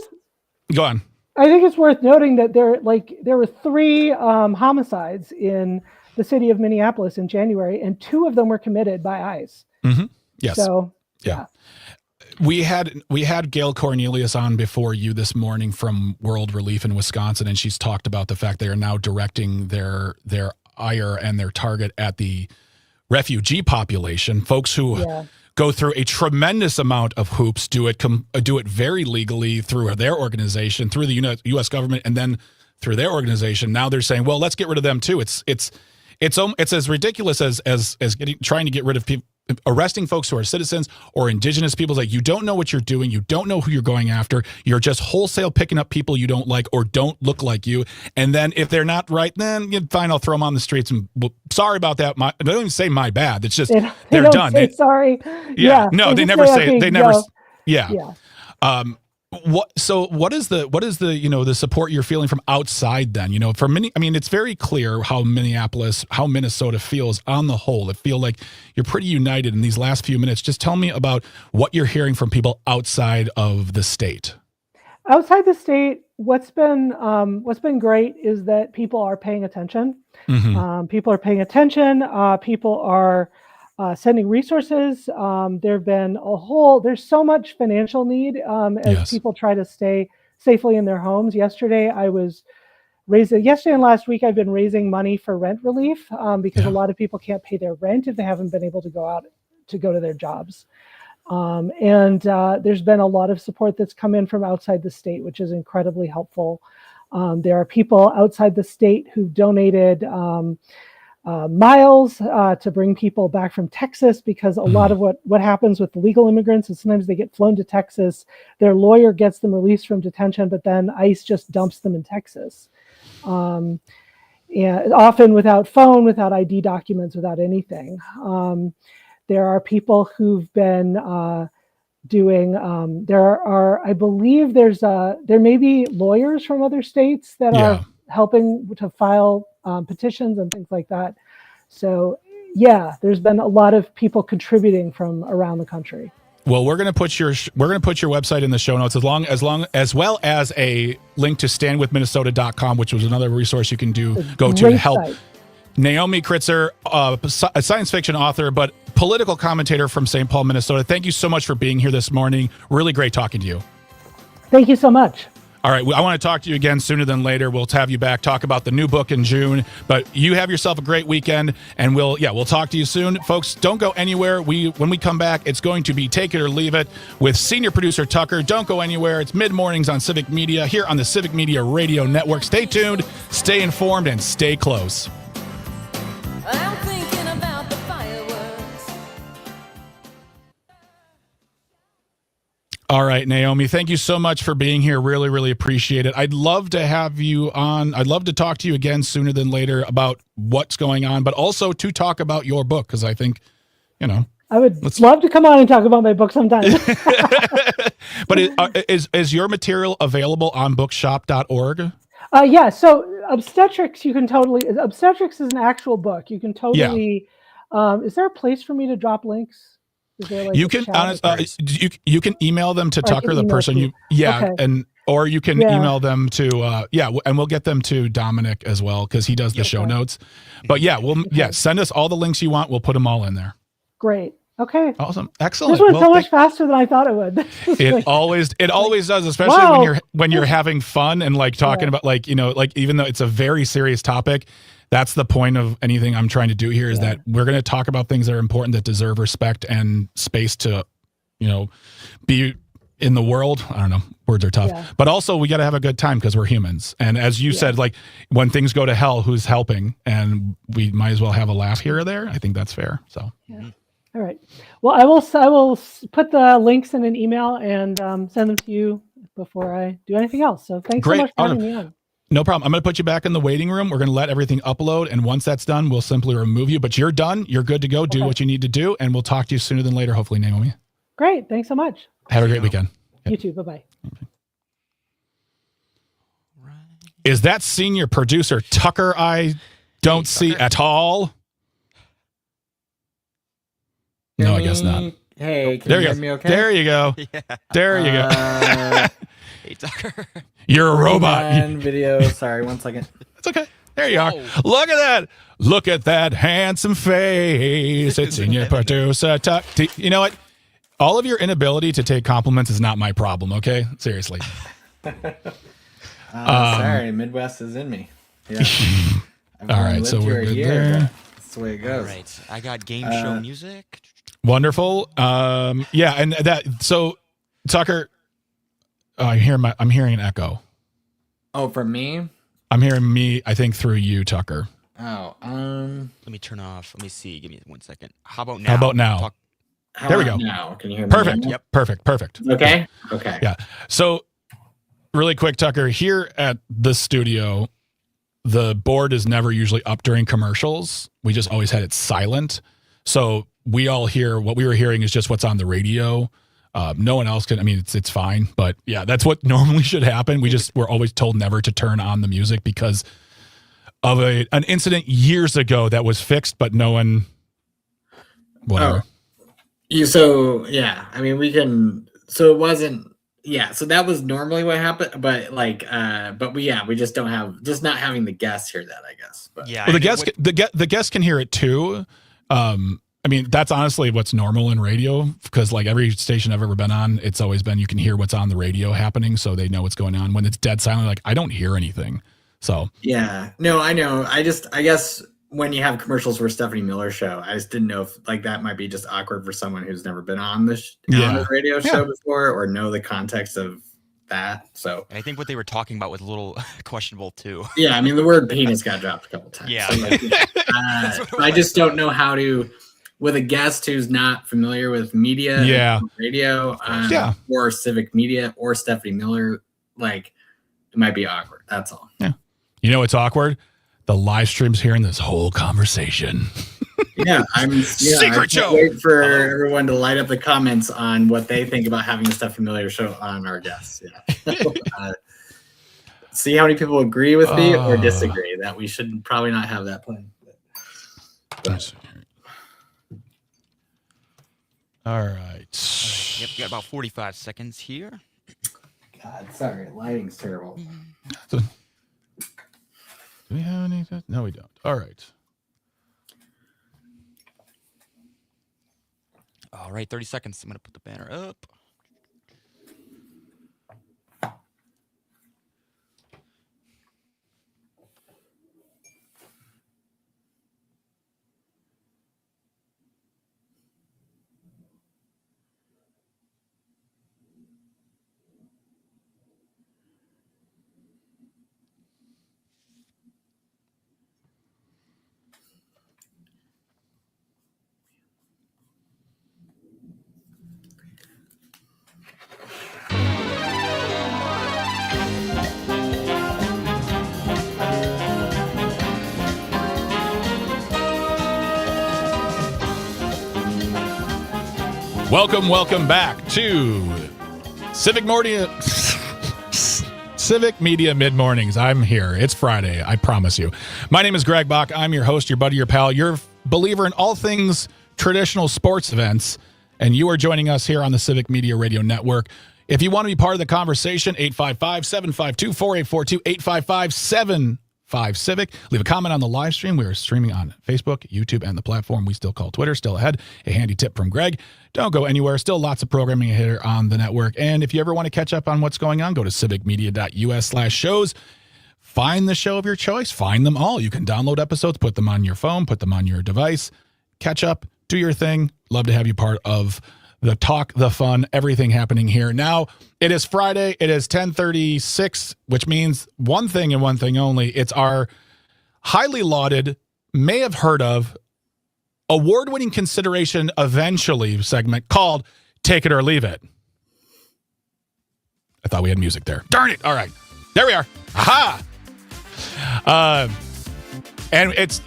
go on. I think it's worth noting that there were 3 homicides in the city of Minneapolis in January, and 2 of them were committed by ICE. Mm-hmm. Yes. So yeah. We had Gail Cornelius on before you this morning from World Relief in Wisconsin, and she's talked about the fact they are now directing their ire and their target at the refugee population, folks who go through a tremendous amount of hoops, do it very legally through their organization, through the U.S. government, and then through their organization. Now they're saying, well, let's get rid of them too. It's as ridiculous as trying to get rid of people. Arresting folks who are citizens or indigenous peoples. Like, you don't know what you're doing. You don't know who you're going after. You're just wholesale picking up people you don't like or don't look like you. And then if they're not right, then fine, I'll throw them on the streets. And sorry about that. They don't even say my bad. It's just they're don't done. Say sorry. Yeah. No, they never say. They never. Yeah. What is the the support you're feeling from outside then? For many, I mean, it's very clear how Minnesota feels on the whole. It feels like you're pretty united in these last few minutes. Just tell me about what you're hearing from people outside of the state. Outside the state, what's been great is that people are paying attention. Mm-hmm. People are paying attention. People are sending resources. There's so much financial need as people try to stay safely in their homes. Yesterday and last week, I've been raising money for rent relief because a lot of people can't pay their rent if they haven't been able to go to their jobs. And there's been a lot of support that's come in from outside the state, which is incredibly helpful. There are people outside the state who've donated miles to bring people back from Texas, because a lot of what happens with legal immigrants is sometimes they get flown to Texas, their lawyer gets them released from detention, but then ICE just dumps them in Texas. And often without phone, without ID documents, without anything. There are people who've been doing, I believe there may be lawyers from other states that are helping to file petitions and things like that. So there's been a lot of people contributing from around the country. Well, we're going to put your website in the show notes, as well as a link to standwithminnesota.com, which was another resource you can go to help. Site. Naomi Kritzer, a science fiction author, but political commentator from St. Paul, Minnesota. Thank you so much for being here this morning. Really great talking to you. Thank you so much. All right. I want to talk to you again sooner than later. We'll have you back, talk about the new book in June, but you have yourself a great weekend, and we'll talk to you soon. Folks, don't go anywhere. When we come back, it's going to be Take It or Leave It with senior producer Tucker. Don't go anywhere. It's mid-mornings on Civic Media here on the Civic Media Radio Network. Stay tuned, stay informed, and stay close. I'm thinking about the fireworks. All right, Naomi, thank you so much for being here. Really, really appreciate it. I'd love to have you on. I'd love to talk to you again sooner than later about what's going on, but also to talk about your book, because I think, I would love to come on and talk about my book sometime. But is your material available on bookshop.org? So obstetrics, obstetrics is an actual book. You can totally, is there a place for me to drop links? Is there you can you can email them to Tucker, the person or you can email them to and we'll get them to Dominic as well, because he does the show notes. But send us all the links you want. We'll put them all in there. Great. Okay. Awesome. Excellent. This went so much faster than I thought it would. It always does, especially when you're having fun and talking about even though it's a very serious topic. That's the point of anything I'm trying to do here, is that we're going to talk about things that are important, that deserve respect and space to, be in the world. I don't know. Words are tough, but also we got to have a good time because we're humans. And as you said, when things go to hell, who's helping? And we might as well have a laugh here or there. I think that's fair. So. Yeah. All right. Well, I will put the links in an email and send them to you before I do anything else. So thanks so much for having me on. No problem. I'm going to put you back in the waiting room. We're going to let everything upload. And once that's done, we'll simply remove you. But you're done. You're good to go. Do what you need to do. And we'll talk to you sooner than later, hopefully, Naomi. Great. Thanks so much. Have a great weekend. You too. Bye-bye. Okay. Is that senior producer Tucker I don't see at all? No, I guess not. Hey, can you hear me okay? There you go. Yeah. There you go. Hey, Tucker. You're a robot. Video. Sorry, 1 second. It's okay. There you are. Look at that. Look at that handsome face. It's in your producer. You know what? All of your inability to take compliments is not my problem, okay? Seriously. Sorry, Midwest is in me. Yeah. All right, so we're good there. That's the way it goes. All right, I got game show music. Wonderful. Yeah, and that. So, Tucker, I'm hearing an echo. Oh, from me? I'm hearing me. I think through you, Tucker. Oh, let me turn off. Let me see. Give me 1 second. How about now? How about now? There we go. Now, can you hear me? Perfect. Now? Yep. Perfect. Okay. Okay. Yeah. So, really quick, Tucker, here at the studio, the board is never usually up during commercials. We just always had it silent. So we all hear what we were hearing is just what's on the radio. No one else can. I mean, it's fine, but yeah, that's what normally should happen. We're always told never to turn on the music because of an incident years ago that was fixed, but no one. Whatever. So yeah, I mean, we can. So it wasn't. Yeah, so that was normally what happened, but we just don't have not having the guests hear that, I guess. But. Yeah, well, the guests can hear it too. I mean, that's honestly what's normal in radio because like every station I've ever been on, it's always been you can hear what's on the radio happening, so they know what's going on. When it's dead silent, like I don't hear anything. So yeah, no, I know. I guess when you have commercials for Stephanie Miller's show, I just didn't know if like that might be just awkward for someone who's never been on this radio show before or know the context of that. So and I think what they were talking about was a little questionable too. Yeah, I mean the word penis got dropped a couple times. Yeah, so, like, I just don't know how to with a guest who's not familiar with media, radio, or Civic Media or Stephanie Miller. Like it might be awkward. That's all. Yeah, you know it's awkward. The live stream's hearing this whole conversation. Yeah, Secret show. Wait for everyone to light up the comments on what they think about having a Stephanie Miller show on our guests. Yeah. See how many people agree with me or disagree that we should probably not have that plan. All right. Yep, got about 45 seconds here. God, sorry, lighting's terrible. Do we have any? No, we don't. All right. All right, 30 seconds. I'm going to put the banner up. Welcome back to Civic Media Mid-Mornings. I'm here. It's Friday, I promise you. My name is Greg Bach. I'm your host, your buddy, your pal, your believer in all things traditional sports events, and you are joining us here on the Civic Media Radio Network. If you want to be part of the conversation, 855-752-4842, 855-75-CIVIC. Leave a comment on the live stream. We are streaming on Facebook, YouTube, and the platform we still call Twitter. Still ahead. A handy tip from Greg. Don't go anywhere. Still lots of programming here on the network. And if you ever want to catch up on what's going on, go to civicmedia.us/shows. Find the show of your choice. Find them all. You can download episodes, put them on your phone, put them on your device. Catch up, do your thing. Love to have you part of the talk, the fun, everything happening here. Now, it is Friday. It is 10:36, which means one thing and one thing only. It's our highly lauded, may have heard of, award-winning consideration eventually segment called Take It or Leave It. I thought we had music there. Darn it. All right. There we are. Aha. And it's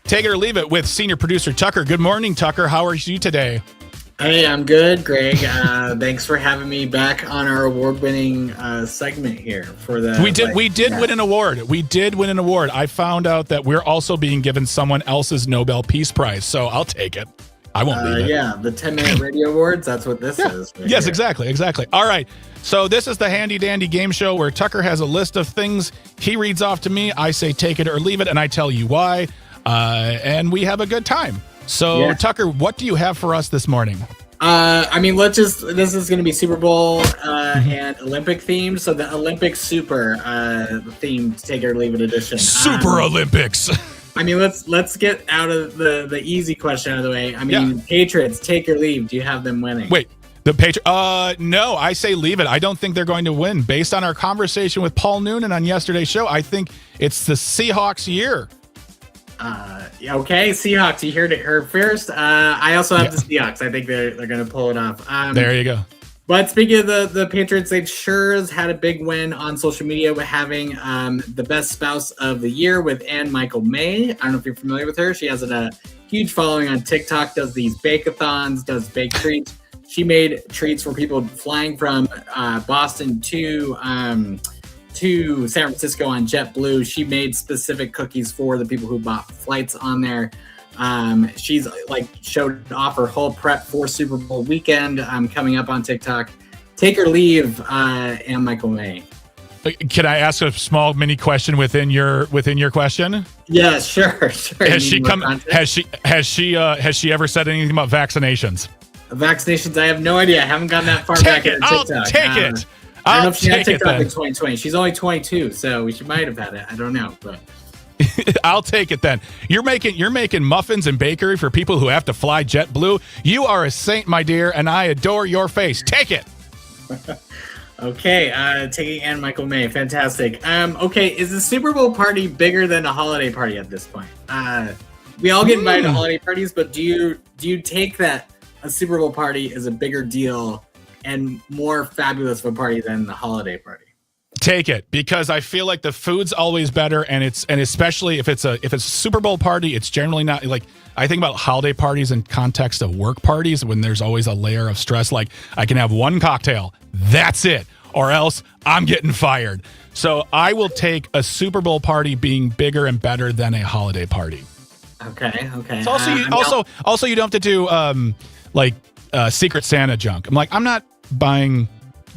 Take It or Leave It with senior producer Tucker. Good morning, Tucker. How are you today? Hey, I'm good, Greg. Thanks for having me back on our award-winning segment here for the. We did win an award. We did win an award. I found out that we're also being given someone else's Nobel Peace Prize, so I'll take it. I won't leave it. Yeah, the 10-minute radio awards. That's what this is. Right Yes, here. exactly. All right. So this is the Handy Dandy Game Show where Tucker has a list of things he reads off to me. I say take it or leave it, and I tell you why. And we have a good time. So, Tucker, what do you have for us this morning? This is going to be Super Bowl and Olympic themed. So the Olympic Super themed take it or leave it edition. Super Olympics. Let's get out of the easy question out of the way. Patriots, take or leave. Do you have them winning? Wait, the Patriots? No, I say leave it. I don't think they're going to win. Based on our conversation with Paul Noonan on yesterday's show, I think it's the Seahawks' year. Okay, Seahawks. You heard it here first. I also have the Seahawks. I think they're going to pull it off. There you go. But speaking of the Patriots, they sure has had a big win on social media with having the best spouse of the year with Ann Michael May. I don't know if you're familiar with her. She has a huge following on TikTok, does these bake-a-thons, does baked treats. She made treats for people flying from Boston to San Francisco on JetBlue. She made specific cookies for the people who bought flights on there. She's showed off her whole prep for Super Bowl weekend coming up on TikTok. Take or leave, Ann Michael May. Can I ask a small mini question within your question? Yeah, sure. Has she ever said anything about vaccinations? Vaccinations, I have no idea. I haven't gotten that far back into TikTok. I'll take it. I don't know if she had TikTok in 2020. She's only 22, so she might have had it. I don't know, but I'll take it then. You're making muffins and bakery for people who have to fly JetBlue. You are a saint, my dear, and I adore your face. Take it. Okay, taking Ann Michael May. Fantastic. Okay, is the Super Bowl party bigger than a holiday party at this point? We all get invited to holiday parties, but do you take that a Super Bowl party is a bigger deal and more fabulous of a party than the holiday party? Take it, because I feel like the food's always better, and especially if it's a Super Bowl party, it's generally not like, I think about holiday parties in context of work parties when there's always a layer of stress. Like, I can have one cocktail, that's it, or else I'm getting fired. So I will take a Super Bowl party being bigger and better than a holiday party. Okay. It's also you don't have to do Secret Santa junk. I'm not buying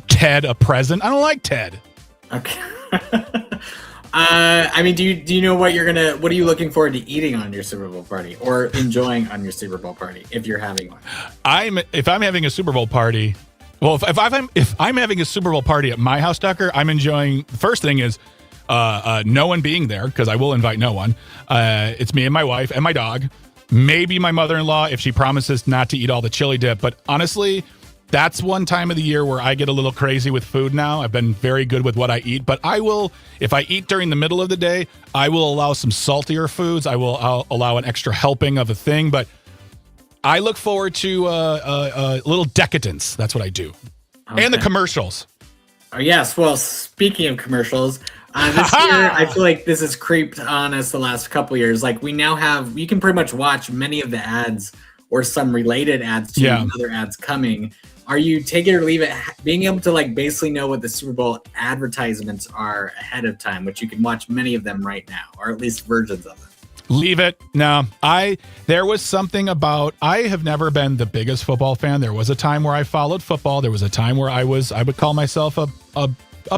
Ted a present. I don't like Ted. Okay. Do you know what are you looking forward to eating on your Super Bowl party or enjoying on your Super Bowl party if you're having one? If I'm having a Super Bowl party, if I'm having a Super Bowl party at my house, Tucker, I'm enjoying. The first thing is no one being there, because I will invite no one. It's me and my wife and my dog. Maybe my mother-in-law if she promises not to eat all the chili dip. But honestly, that's one time of the year where I get a little crazy with food now. I've been very good with what I eat, but I will, if I eat during the middle of the day, I will allow some saltier foods. I'll allow an extra helping of a thing, but I look forward to a little decadence. That's what I do. Okay. And the commercials. Oh, yes. Well, speaking of commercials, this year, I feel like this has creeped on us the last couple years. Like, you can pretty much watch many of the ads or some related ads to other ads coming. Are you take it or leave it, being able to basically know what the Super Bowl advertisements are ahead of time, which you can watch many of them right now, or at least versions of them? Leave it. No, there was something about, I have never been the biggest football fan. There was a time where I followed football. There was a time where I would call myself a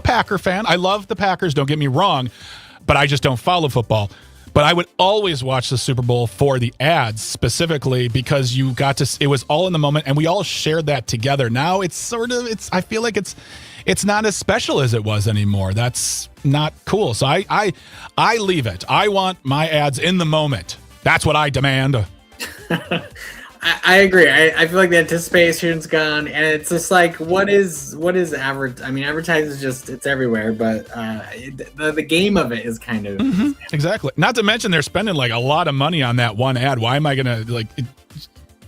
Packer fan. I love the Packers, don't get me wrong, but I just don't follow football. But I would always watch the Super Bowl for the ads specifically, because you got to, it was all in the moment and we all shared that together. Now I feel like it's not as special as it was anymore. That's not cool. So I leave it. I want my ads in the moment. That's what I demand. I agree. I feel like the anticipation's gone, and it's just like, what is advertising is just, it's everywhere, but the game of it is kind of exactly. Not to mention they're spending a lot of money on that one ad. Why am I gonna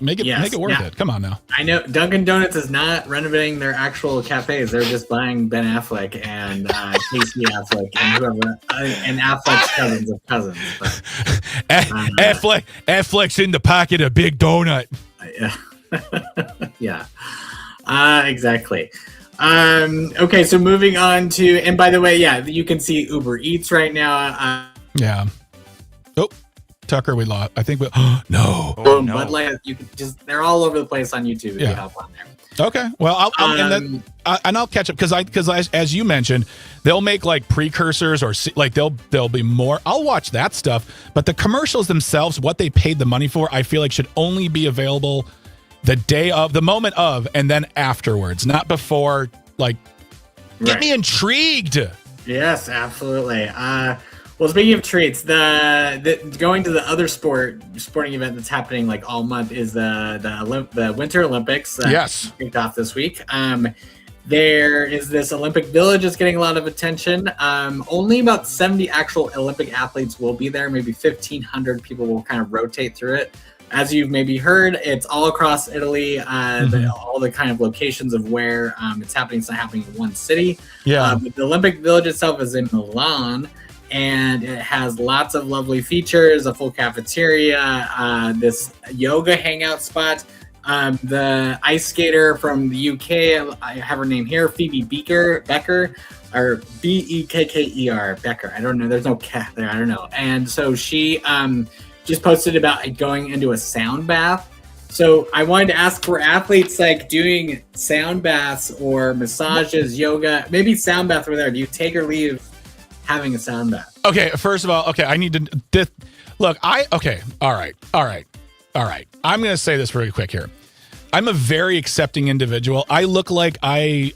make it worth it? Come on now. I know Dunkin' Donuts is not renovating their actual cafes. They're just buying Ben Affleck and Casey Affleck and whoever, and Affleck's cousins of cousins. But, Affleck's in the pocket of Big Donut. Yeah. Exactly. Okay, so moving on to, and by the way, you can see Uber Eats right now. Yeah. Oh, Tucker? We lost. I think we. No. Oh, no. Bud Light. You can they're all over the place on YouTube. If you hop on there. Okay. Well, I'll catch up because as you mentioned, they'll make like precursors or like there'll be more. I'll watch that stuff, but the commercials themselves, what they paid the money for, I feel like should only be available the day of, the moment of, and then afterwards, not before. Like, get me intrigued. Yes, absolutely. Well, speaking of treats, the going to the other sporting event that's happening like all month is the Winter Olympics. Yes, kicked off this week. There is this Olympic Village that's getting a lot of attention. Only about 70 actual Olympic athletes will be there. Maybe 1,500 people will kind of rotate through it. As you've maybe heard, it's all across Italy. All the kind of locations of where it's happening. It's not happening in one city. Yeah. But the Olympic Village itself is in Milan. And it has lots of lovely features, a full cafeteria, this yoga hangout spot. The ice skater from the UK, I have her name here, Phoebe Becker, or Bekker, Becker. I don't know. There's no K there. I don't know. And so she just posted about going into a sound bath. So I wanted to ask for athletes like doing sound baths or massages, yoga, maybe sound bath over there. Do you take or leave having a sound bath? Okay, first of all, I need to look. All right. I'm going to say this really quick here. I'm a very accepting individual. I look like I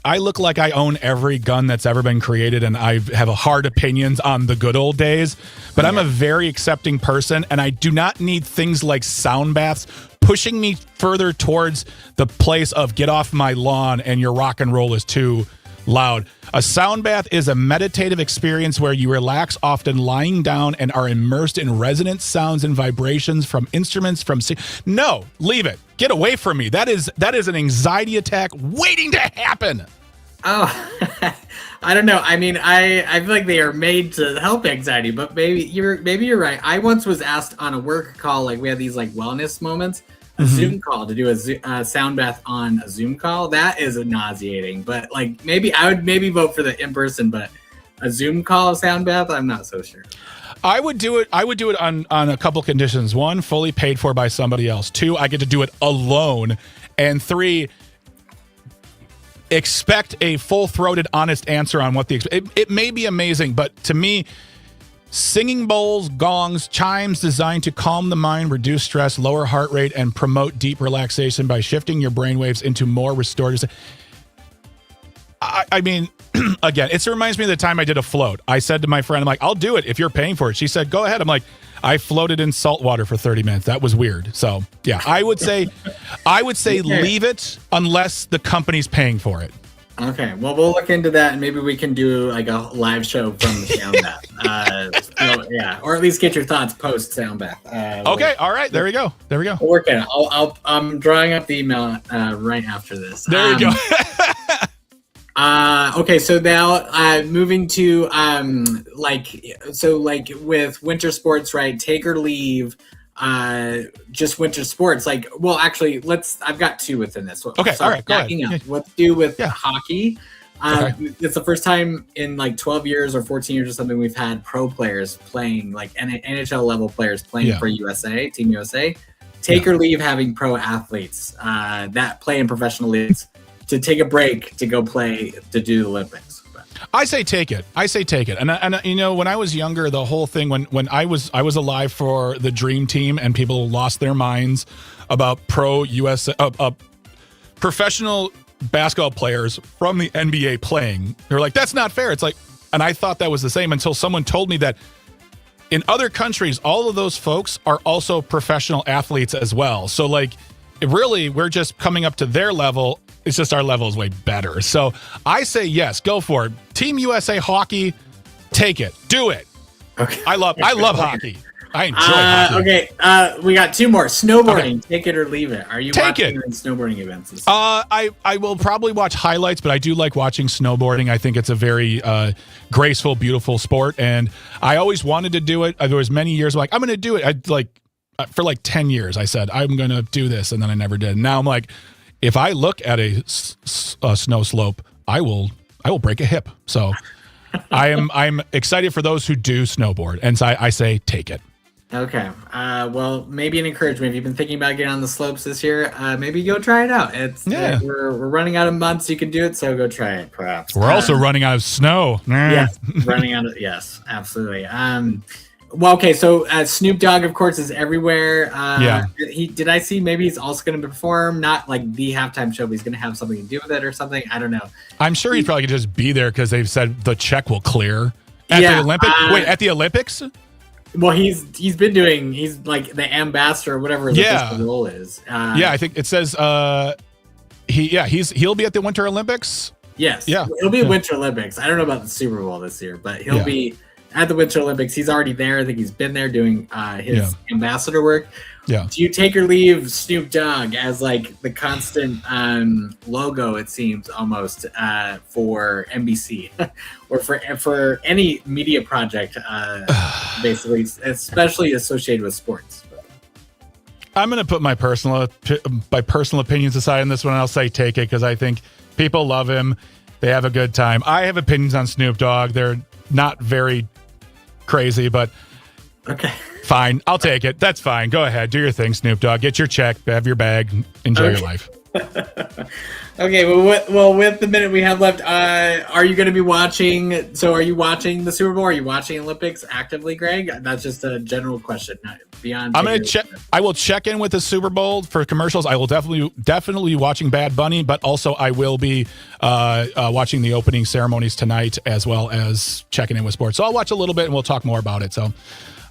own every gun that's ever been created, and I have a hard opinions on the good old days. But I'm a very accepting person, and I do not need things like sound baths pushing me further towards the place of get off my lawn and your rock and roll is too loud. A sound bath is a meditative experience where you relax, often lying down, and are immersed in resonant sounds and vibrations from instruments. No, leave it. Get away from me. That is an anxiety attack waiting to happen. Oh, I don't know. I mean, I feel like they are made to help anxiety, but maybe you're right. I once was asked on a work call, like we had these like wellness moments, a Zoom call to do a sound bath on a Zoom call. That is nauseating, but like I would vote for the in-person, but a Zoom call sound bath, I'm not so sure. I would do it on a couple conditions. One, fully paid for by somebody else. Two, I get to do it alone. And three, expect a full-throated, honest answer on what it may be amazing, but to me, singing bowls, gongs, chimes designed to calm the mind, reduce stress, lower heart rate, and promote deep relaxation by shifting your brainwaves into more restorative. I mean, again, it reminds me of the time I did a float. I said to my friend, I'm like, I'll do it if you're paying for it. She said, go ahead. I'm like, I floated in salt water for 30 minutes. That was weird. So yeah, I would say leave it unless the company's paying for it. Okay, well, we'll look into that, and maybe we can do like a live show from the sound bath. Yeah, or at least get your thoughts post sound bath. Okay, all right, there we go. We'll work it out. I'm drawing up the email right after this. There you go. Okay, so now moving to with winter sports, right? Take or leave. Just winter sports. I've got two within this. Okay, all right, go ahead. Let's do with hockey. It's the first time in like 12 years or 14 years or something we've had pro players playing, like NHL level players playing for USA, Team USA. Take or leave having pro athletes that play in professional leagues to take a break to go play to do the Olympics. I say take it. And you know, when I was younger, the whole thing when I was alive for the Dream Team and people lost their minds about professional basketball players from the NBA playing. They were like, that's not fair. It's like, and I thought that was the same until someone told me that in other countries, all of those folks are also professional athletes as well. So like, really, we're just coming up to their level. It's just our level is way better. So I say yes, go for it. Team USA hockey, take it, do it. Okay. I love hockey. I enjoy hockey. Okay, we got two more. Snowboarding, take it or leave it. Are you watching snowboarding events? I will probably watch highlights, but I do like watching snowboarding. I think it's a very graceful, beautiful sport, and I always wanted to do it. There was many years I'm going to do it. For like 10 years, I said I'm going to do this, and then I never did. And now I'm like, if I look at a snow slope, I will break a hip. So I'm excited for those who do snowboard, and so I say take it. Okay. Well, maybe an encouragement. If you've been thinking about getting on the slopes this year, maybe go try it out. We're running out of months you can do it, so go try it. Perhaps we're also running out of snow. Yes, running out of absolutely. Well, okay. So Snoop Dogg, of course, is everywhere. Did I see? Maybe he's also going to perform, not like the halftime show, but he's going to have something to do with it or something. I don't know. I'm sure he'd probably just be there because they've said the check will clear at the Olympics. Wait, at the Olympics? Well, he's like the ambassador or whatever his official role is. I think it says he'll be at the Winter Olympics. Yes. Yeah. He'll be at Winter Olympics. I don't know about the Super Bowl this year, but he'll be at the Winter Olympics. He's already there. I think he's been there doing his ambassador work. Yeah. Do you take or leave Snoop Dogg as like the constant logo, it seems almost, for NBC or for any media project, basically, especially associated with sports? I'm going to put my personal opinions aside on this one. I'll say take it because I think people love him. They have a good time. I have opinions on Snoop Dogg. They're not very crazy, but okay. Fine. I'll take it. That's fine. Go ahead. Do your thing, Snoop Dogg. Get your check. Have your bag. Enjoy your life. Okay. Well, with the minute we have left, are you going to be watching? So are you watching the Super Bowl? Are you watching Olympics actively, Greg? That's just a general question. Not beyond. I'm going to check. I will check in with the Super Bowl for commercials. I will definitely be watching Bad Bunny, but also I will be watching the opening ceremonies tonight as well as checking in with sports. So I'll watch a little bit and we'll talk more about it. So.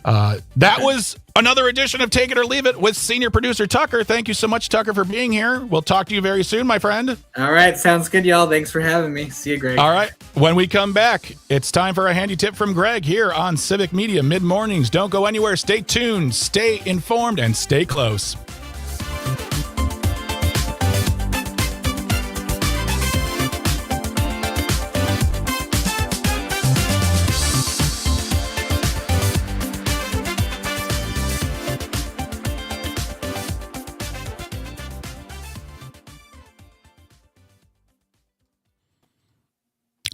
That was another edition of Take It or Leave It with senior producer Tucker. Thank you so much, Tucker, for being here. We'll talk to you very soon, my friend. All right. Sounds good, y'all. Thanks for having me. See you, Greg. All right. When we come back, it's time for a handy tip from Greg here on Civic Media mid-mornings. Don't go anywhere. Stay tuned, stay informed, and stay close.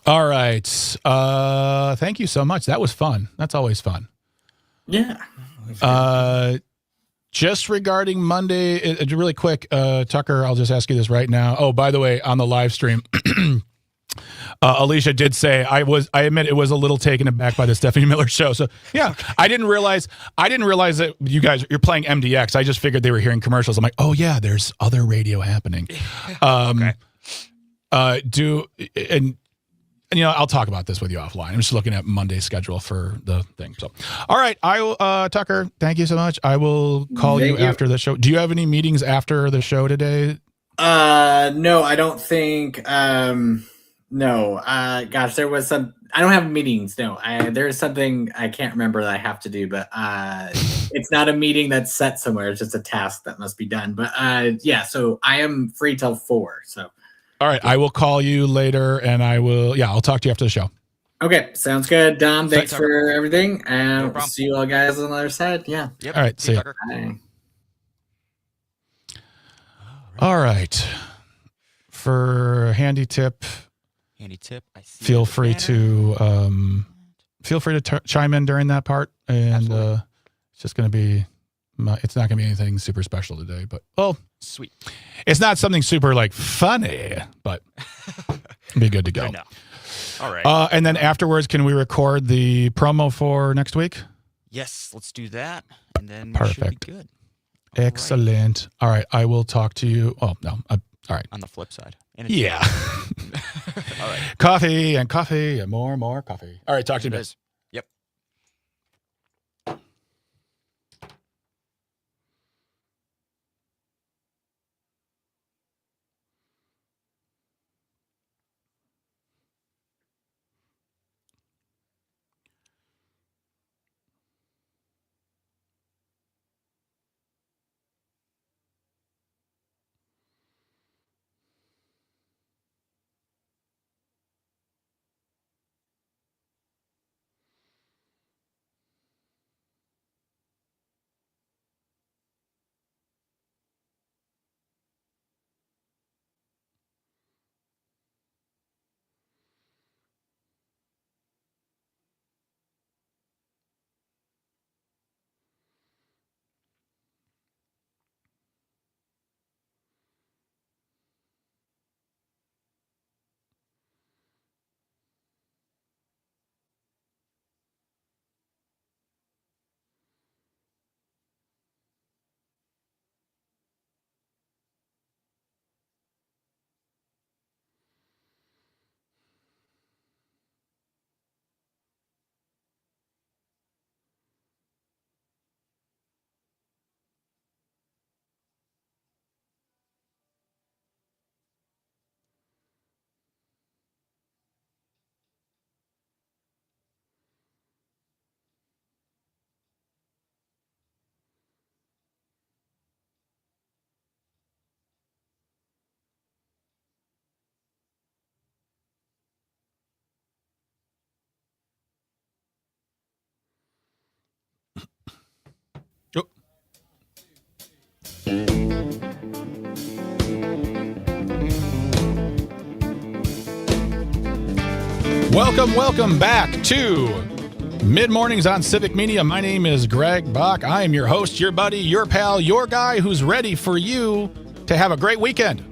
All right. Thank you so much. That was fun. That's always fun. Yeah. Just regarding Monday, really quick, Tucker, I'll just ask you this right now. Oh, by the way, on the live stream, Alicia did say I admit it was a little taken aback by the Stephanie Miller show. So yeah, I didn't realize that you're playing MDX. I just figured they were hearing commercials. I'm like, oh yeah, there's other radio happening. Okay. And I'll talk about this with you offline. I'm just looking at Monday's schedule for the thing. So, all right, Tucker, thank you so much. I will call you after the show. Do you have any meetings after the show today? No, I don't think. No. Gosh, there was some. I don't have meetings. No, there's something I can't remember that I have to do, but it's not a meeting that's set somewhere. It's just a task that must be done. But yeah, so I am free till 4. So. All right, I will call you later, and I'll talk to you after the show. Okay, sounds good. Dom, thanks for everything, and we'll see you all guys on the other side. Yeah. Yep. All right, see you. Bye. All right. For a handy tip, I see. feel free to chime in during that part, and it's just going to be. It's not going to be anything super special today, but sweet. It's not something super like funny, but it'll be good to go. I know. All right. And then afterwards, can we record the promo for next week? Yes, let's do that, and then Perfect. we should be good. Excellent. All right, I will talk to you. Oh no, all right. On the flip side. Yeah. All right. Coffee and more coffee. All right, talk to you guys. Yep. Welcome back to Mid-Mornings on Civic Media. My name is Greg Bach. I am your host, your buddy, your pal, your guy who's ready for you to have a great weekend.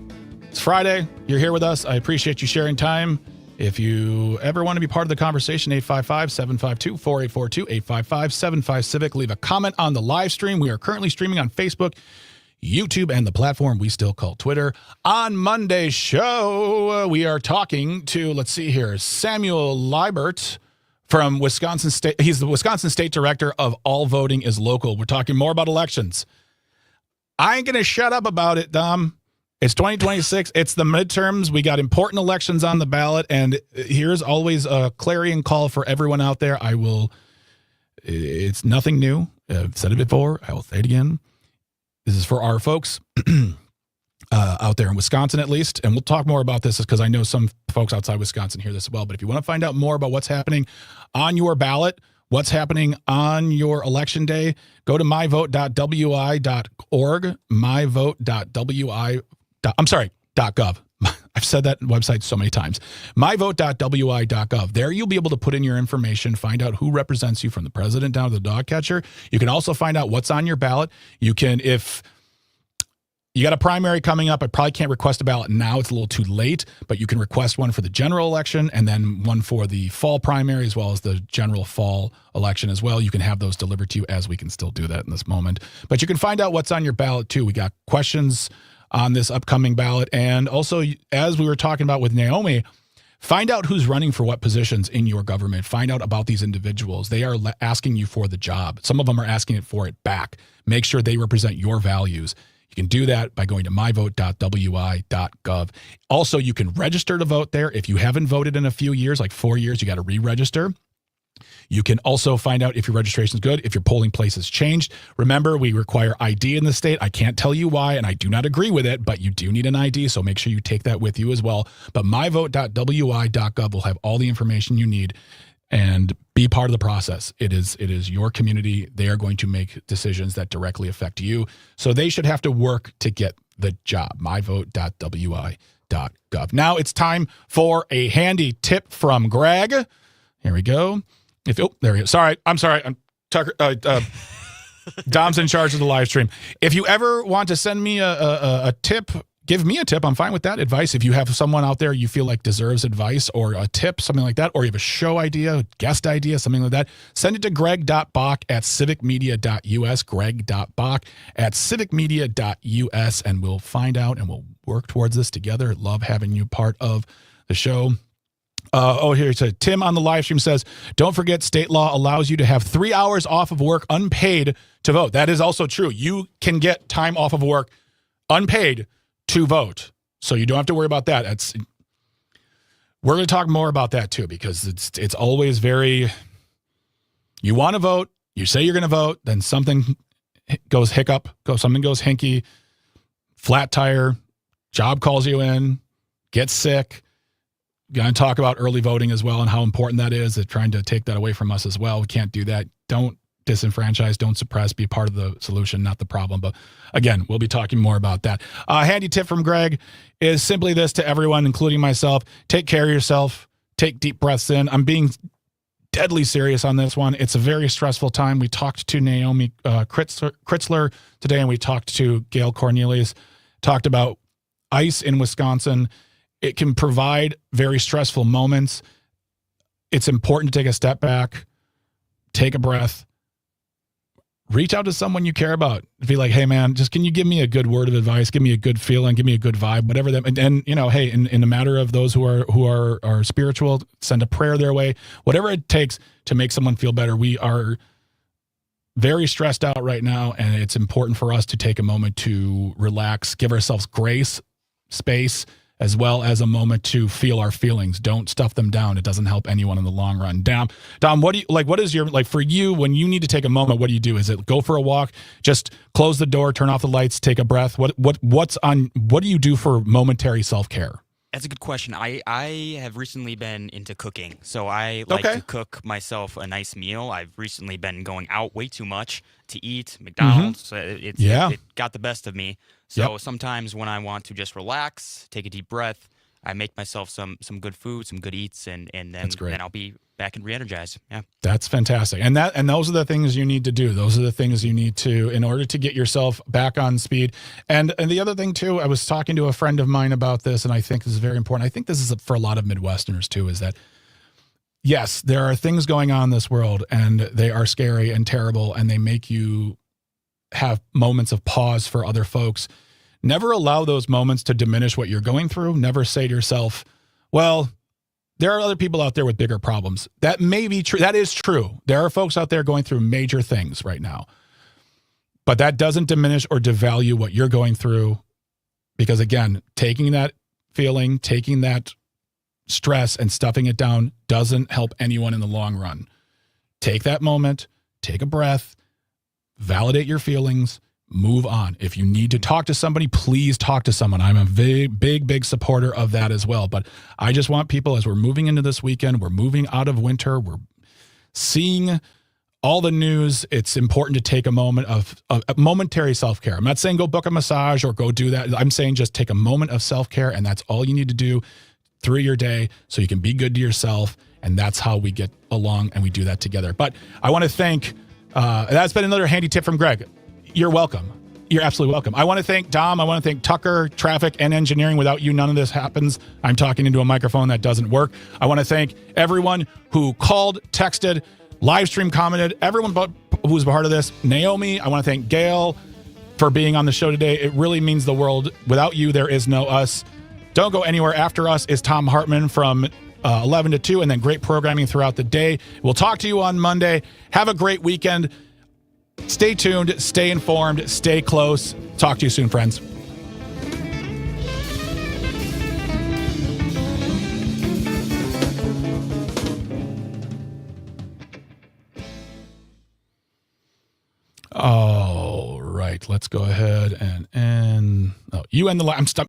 It's Friday. You're here with us. I appreciate you sharing time. If you ever want to be part of the conversation, 855-752-4842, 855-75-CIVIC. Leave a comment on the live stream. We are currently streaming on Facebook, YouTube, and the platform we still call Twitter. On Monday's show, we are talking to, let's see here, Samuel Liebert from Wisconsin State. He's the Wisconsin State Director of All Voting is Local. We're talking more about elections. I ain't going to shut up about it, Dom. It's 2026. It's the midterms. We got important elections on the ballot, and here's always a clarion call for everyone out there. It's nothing new. I've said it before. I will say it again. This is for our folks out there in Wisconsin, at least. And we'll talk more about this because I know some folks outside Wisconsin hear this as well. But if you want to find out more about what's happening on your ballot, what's happening on your election day, go to myvote.wi.org, .gov. I've said that website so many times. myvote.wi.gov. There you'll be able to put in your information, find out who represents you from the president down to the dog catcher. You can also find out what's on your ballot. You can, if you got a primary coming up, I probably can't request a ballot now. It's a little too late, but you can request one for the general election and then one for the fall primary as well as the general fall election as well. You can have those delivered to you, as we can still do that in this moment. But you can find out what's on your ballot too. We got questions on this upcoming ballot. And also, as we were talking about with Naomi, find out who's running for what positions in your government. Find out about these individuals. They are asking you for the job. Some of them are asking it for it back. Make sure they represent your values. You can do that by going to myvote.wi.gov. Also, you can register to vote there. If you haven't voted in a few years, like 4 years, you got to re-register. You can also find out if your registration is good, if your polling place has changed. Remember, we require ID in the state. I can't tell you why, and I do not agree with it, but you do need an ID, so make sure you take that with you as well. But myvote.wi.gov will have all the information you need and be part of the process. It is your community. They are going to make decisions that directly affect you, so they should have to work to get the job. myvote.wi.gov. Now it's time for a handy tip from Greg. Here we go. There we go. I'm sorry. I'm Tucker. Dom's in charge of the live stream. If you ever want to send me a tip, give me a tip. I'm fine with that advice. If you have someone out there you feel like deserves advice or a tip, something like that, or you have a show idea, guest idea, something like that, send it to greg.bach@civicmedia.us, greg.bach@civicmedia.us, and we'll find out and we'll work towards this together. Love having you part of the show. Here it says, Tim on the live stream says, don't forget state law allows you to have 3 hours off of work unpaid to vote. That is also true. You can get time off of work unpaid to vote. So you don't have to worry about that. We're going to talk more about that too, because it's always very, you want to vote, you say you're going to vote, then something goes something goes hinky, flat tire, job calls you in, get sick. Going to talk about early voting as well and how important that is. They're trying to take that away from us as well. We can't do that. Don't disenfranchise, don't suppress, be part of the solution, not the problem. But again, we'll be talking more about that. Handy tip from Greg is simply this to everyone, including myself. Take care of yourself. Take deep breaths in. I'm being deadly serious on this one. It's a very stressful time. We talked to Naomi Kritzler today, and we talked to Gail Cornelius, talked about ice in Wisconsin. It can provide very stressful moments. It's important to take a step back, take a breath, reach out to someone you care about. Be like, hey man, just can you give me a good word of advice? Give me a good feeling, give me a good vibe, whatever that. And you know, hey, in the matter of those who are spiritual, send a prayer their way. Whatever it takes to make someone feel better. We are very stressed out right now, and it's important for us to take a moment to relax, give ourselves grace, space, as well as a moment to feel our feelings. Don't stuff them down. It doesn't help anyone in the long run. Dom, what do you like? What is your, like, for you, when you need to take a moment, what do you do? Is it go for a walk, just close the door, turn off the lights, take a breath? What do you do for momentary self-care? That's a good question. I have recently been into cooking, so I like to cook myself a nice meal. I've recently been going out way too much to eat McDonald's. It got the best of me. So sometimes when I want to just relax, take a deep breath, I make myself some good food, some good eats, and then I'll be back and re-energized. Yeah. That's fantastic. And those are the things you need to do. Those are the things you need to, in order to get yourself back on speed. And the other thing too, I was talking to a friend of mine about this, and I think this is very important. I think this is for a lot of Midwesterners too, is that yes, there are things going on in this world, and they are scary and terrible, and they make you have moments of pause for other folks. Never allow those moments to diminish what you're going through. Never say to yourself, well, there are other people out there with bigger problems. That may be true. That is true. There are folks out there going through major things right now. But that doesn't diminish or devalue what you're going through. Because again, taking that feeling, taking that stress and stuffing it down doesn't help anyone in the long run. Take that moment, take a breath, validate your feelings, move on. If you need to talk to somebody, please talk to someone. I'm a big supporter of that as well. But I just want people, as we're moving into this weekend, we're moving out of winter, we're seeing all the news. It's important to take a moment of momentary self-care. I'm not saying go book a massage or go do that. I'm saying just take a moment of self-care, and that's all you need to do through your day so you can be good to yourself. And that's how we get along, and we do that together. But I want to thank, that's been another handy tip from Greg. You're welcome. You're absolutely welcome. I want to thank Dom. I want to thank Tucker, traffic, and engineering. Without you, none of this happens. I'm talking into a microphone that doesn't work. I want to thank everyone who called, texted, live stream commented, everyone who's a part of this. Naomi, I want to thank Gail for being on the show today. It really means the world. Without you, there is no us. Don't go anywhere. After us is Tom Hartman from 11 to 2, and then great programming throughout the day. We'll talk to you on Monday. Have a great weekend. Stay tuned, stay informed, stay close. Talk to you soon, friends. All right, let's go ahead and end. Oh, you end the line. I'm stuck.